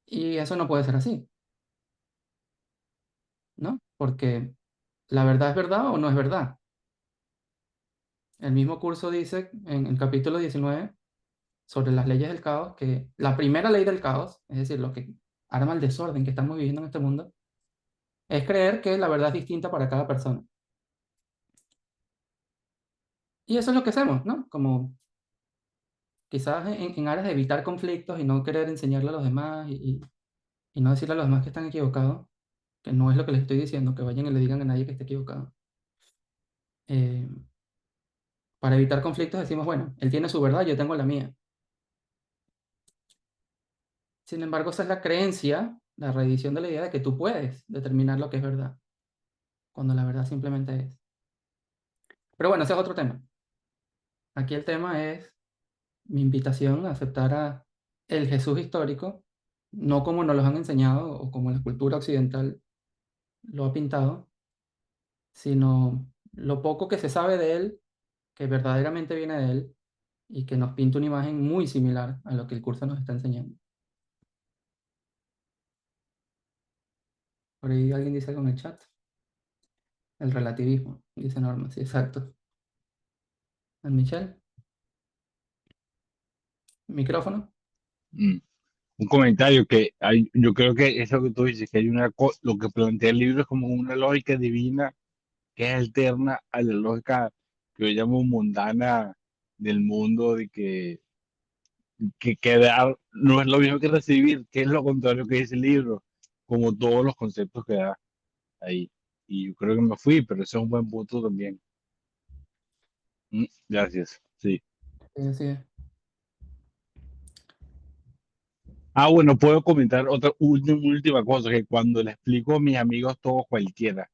Y eso no puede ser así, ¿no? Porque la verdad es verdad o no es verdad. El mismo curso dice en el capítulo 19 sobre las leyes del caos que la primera ley del caos, es decir, lo que arma el desorden que estamos viviendo en este mundo, es creer que la verdad es distinta para cada persona. Y eso es lo que hacemos, ¿no? Como quizás en aras de evitar conflictos y no querer enseñarle a los demás y no decirle a los demás que están equivocados, que no es lo que les estoy diciendo, que vayan y le digan a nadie que esté equivocado. Eh, para evitar conflictos decimos, bueno, él tiene su verdad, yo tengo la mía. Sin embargo, esa es la creencia, la reedición de la idea de que tú puedes determinar lo que es verdad, cuando la verdad simplemente es. Pero bueno, ese es otro tema. Aquí el tema es mi invitación a aceptar a el Jesús histórico, no como nos los han enseñado o como la cultura occidental lo ha pintado, sino lo poco que se sabe de él, que verdaderamente viene de él y que nos pinta una imagen muy similar a lo que el curso nos está enseñando. Por ahí alguien dice algo en el chat. El relativismo, dice Norma, sí, exacto. Michelle, micrófono. Mm. Un comentario que yo creo que eso que tú dices, que hay lo que plantea el libro es como una lógica divina que es alterna a la lógica que yo llamo mundana del mundo, de que dar no es lo mismo que recibir, que es lo contrario que dice el libro, como todos los conceptos que da ahí. Y yo creo que me fui, pero ese es un buen punto también. Gracias. Sí. Así es. Ah, bueno, puedo comentar otra última cosa, que cuando le explico a mis amigos todos cualquiera,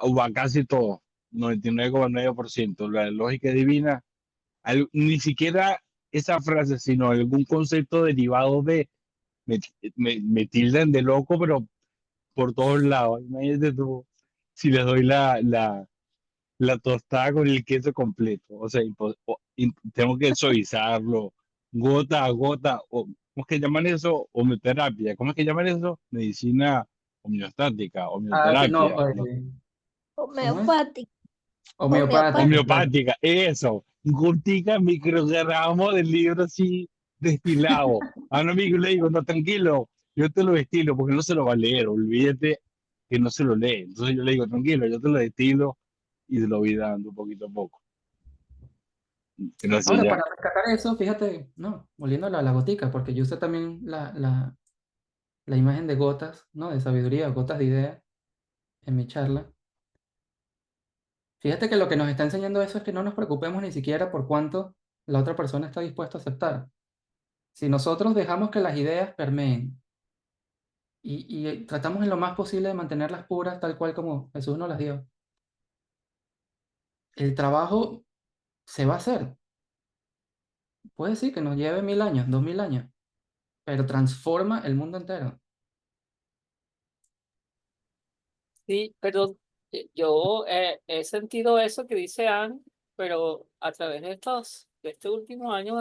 o a casi todos, 99,9%, la lógica divina, ni siquiera esa frase, sino algún concepto derivado me, me tildan de loco, pero por todos lados. Imagínate tú, si les doy la tostada con el queso completo, o sea, tengo que suavizarlo, gota a gota, o ¿cómo es que llaman eso? Homeoterapia, ¿cómo es que llaman eso? Medicina homeostática, Ah, sí, no, homeoterapia, ¿no? ¿cómo es? Homeopático. Homeopática, claro. Homeopática, eso, gotica microgramo del libro así destilado. A un amigo le digo, no, tranquilo, yo te lo destilo porque no se lo va a leer, olvídate que no se lo lee. Entonces yo le digo, tranquilo, yo te lo destilo y se lo voy dando poquito a poco. Gracias, Ahora, ya. para rescatar eso, fíjate, no, volviendo a la gotica, porque yo usé también la imagen de gotas, ¿no? De sabiduría, gotas de idea en mi charla. Fíjate que lo que nos está enseñando eso es que no nos preocupemos ni siquiera por cuánto la otra persona está dispuesta a aceptar. Si nosotros dejamos que las ideas permeen y tratamos en lo más posible de mantenerlas puras tal cual como Jesús nos las dio. El trabajo se va a hacer. Puede ser que nos lleve 1000 años, 2000 años, pero transforma el mundo entero. Sí, pero yo he sentido eso que dice Anne, pero a través de este último año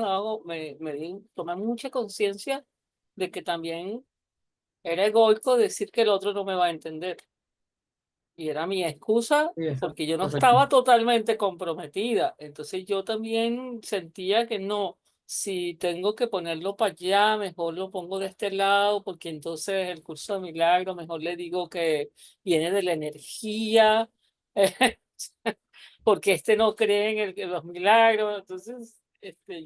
tomé mucha conciencia de que también era egoico decir que el otro no me va a entender. Y era mi excusa Sí, eso, porque yo no correcto. estaba totalmente comprometida. Entonces yo también sentía que no, si tengo que ponerlo para allá, mejor lo pongo de este lado, porque entonces el curso de milagro, mejor le digo que viene de la energía, porque este no cree en los milagros. Entonces,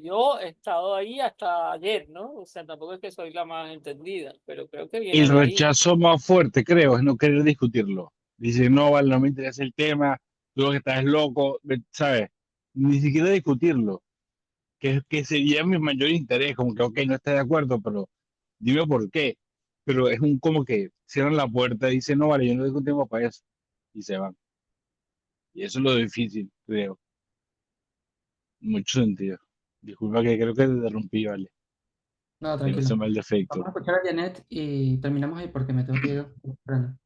yo he estado ahí hasta ayer, ¿no? O sea, tampoco es que soy la más entendida, pero creo que viene El de ahí. rechazo más fuerte, creo, es no querer discutirlo. Dice, no, vale, no me interesa el tema, tú lo que estás es loco, ¿sabes? Ni siquiera discutirlo, que sería mi mayor interés, como que, ok, no estás de acuerdo, pero dime por qué. Pero es un como que cierran la puerta y dicen, no, vale, yo no tengo tiempo para eso, y se van. Y eso es lo difícil, creo, en mucho sentido. Disculpa que creo que te interrumpí, vale, No, que no tranquilo. se me el Vamos defecto. a escuchar a Janet y terminamos ahí porque me tengo que ir temprano.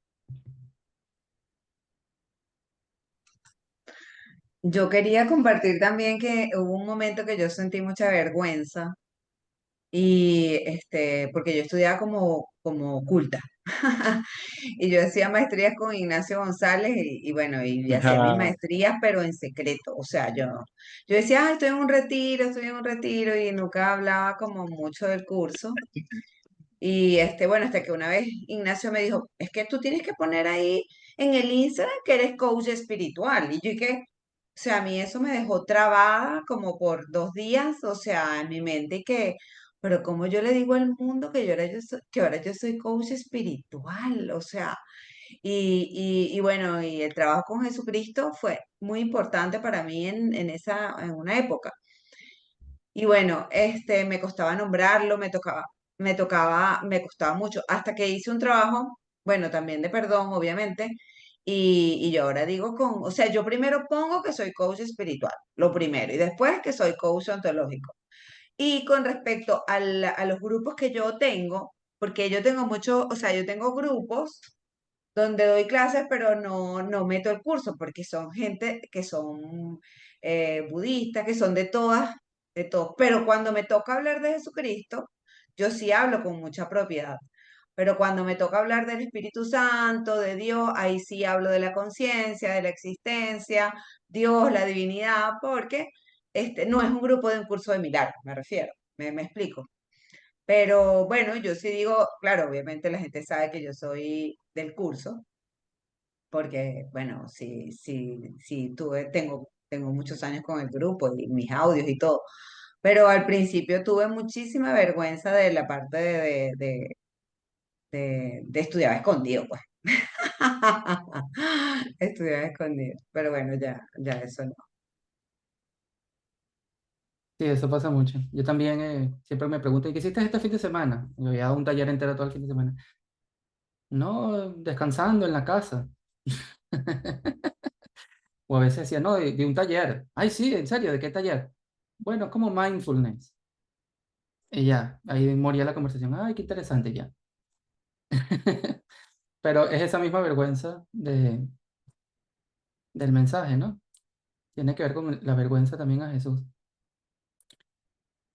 Yo quería compartir también que hubo un momento que yo sentí mucha vergüenza y porque yo estudiaba como culta. Y yo hacía maestrías con Ignacio González y bueno, y hacía mis Ajá. maestrías, pero en secreto. O sea, yo decía, "Ah, estoy en un retiro y nunca hablaba como mucho del curso. Y bueno, hasta que una vez Ignacio me dijo, es que tú tienes que poner ahí en el Instagram que eres coach espiritual. Y yo dije, o sea, a mí eso me dejó trabada como por 2 días, o sea, en mi mente y pero como yo le digo al mundo que ahora yo soy coach espiritual, o sea, y bueno, y el trabajo con Jesucristo fue muy importante para mí en una época. Y bueno, me costaba nombrarlo, me costaba mucho, hasta que hice un trabajo, bueno, también de perdón, obviamente, y yo ahora digo o sea, yo primero pongo que soy coach espiritual, lo primero, y después que soy coach ontológico. Y con respecto a los grupos que yo tengo, porque yo tengo mucho, o sea, yo tengo grupos donde doy clases, pero no meto el curso, porque son gente que son budistas, que son de todos. Pero cuando me toca hablar de Jesucristo, yo sí hablo con mucha propiedad. Pero cuando me toca hablar del Espíritu Santo, de Dios, ahí sí hablo de la conciencia, de la existencia, Dios, la divinidad, porque no es un grupo de un curso de milagros, me refiero, me explico. Pero bueno, yo sí digo, claro, obviamente la gente sabe que yo soy del curso, porque, bueno, sí, tengo muchos años con el grupo y mis audios y todo, pero al principio tuve muchísima vergüenza de la parte de estudiar escondido, pues. Estudiar escondido, pero bueno, ya eso no. Sí, eso pasa mucho. Yo también siempre me pregunto, ¿y qué hiciste este fin de semana? Yo había dado un taller entero todo el fin de semana. No, descansando en la casa. O a veces decía, no, de un taller. Ay, sí, en serio, ¿de qué taller? Bueno, es como mindfulness. Y ya, ahí moría la conversación. Ay, qué interesante ya. Pero es esa misma vergüenza del mensaje, ¿no? Tiene que ver con la vergüenza también a Jesús.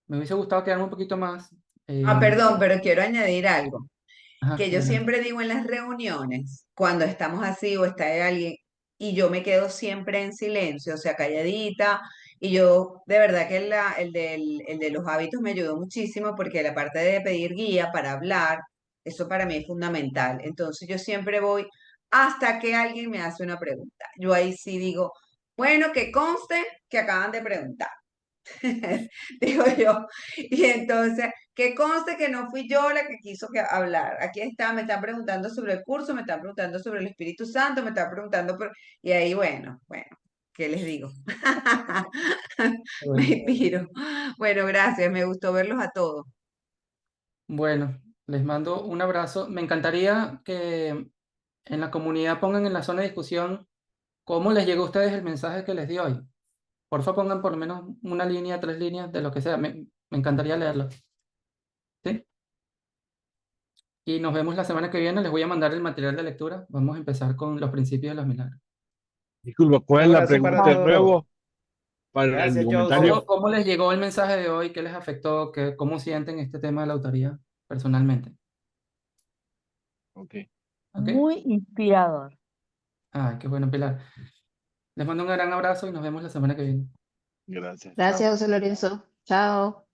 Me hubiese gustado quedarme un poquito más. Ah, eh, perdón, pero quiero añadir algo. ajá, Que yo adelante. siempre digo en las reuniones, cuando estamos así o está alguien, y yo me quedo siempre en silencio, o sea, calladita, y yo, de verdad que el de los hábitos me ayudó muchísimo porque la parte de pedir guía para hablar, eso para mí es fundamental. Entonces yo siempre voy hasta que alguien me hace una pregunta. Yo ahí sí digo, bueno, que conste que acaban de preguntar. Digo yo. Y entonces, que conste que no fui yo la que quiso hablar. Aquí está, me están preguntando sobre el curso, me están preguntando sobre el Espíritu Santo, me están preguntando Y ahí, bueno, ¿qué les digo? Bueno, Me piro. Bueno, gracias, me gustó verlos a todos. bueno, Les mando un abrazo. Me encantaría que en la comunidad pongan en la zona de discusión cómo les llegó a ustedes el mensaje que les di hoy. Porfa, pongan por lo menos una línea, 3 líneas, de lo que sea. Me encantaría leerlo. ¿Sí? Y nos vemos la semana que viene. Les voy a mandar el material de lectura. Vamos a empezar con los principios de los milagros. Disculpa, Un ¿cuál es la abrazo para pregunta de todos. nuevo? Para el Gracias, comentario. Joseph. ¿Cómo les llegó el mensaje de hoy? ¿Qué les afectó? ¿Cómo sienten este tema de la autoría personalmente? Ok. ¿Ok? Muy inspirador. Ah, qué bueno, Pilar. Les mando un gran abrazo y nos vemos la semana que viene. Gracias. Gracias, José Lorenzo. Chao.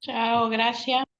Chao, gracias.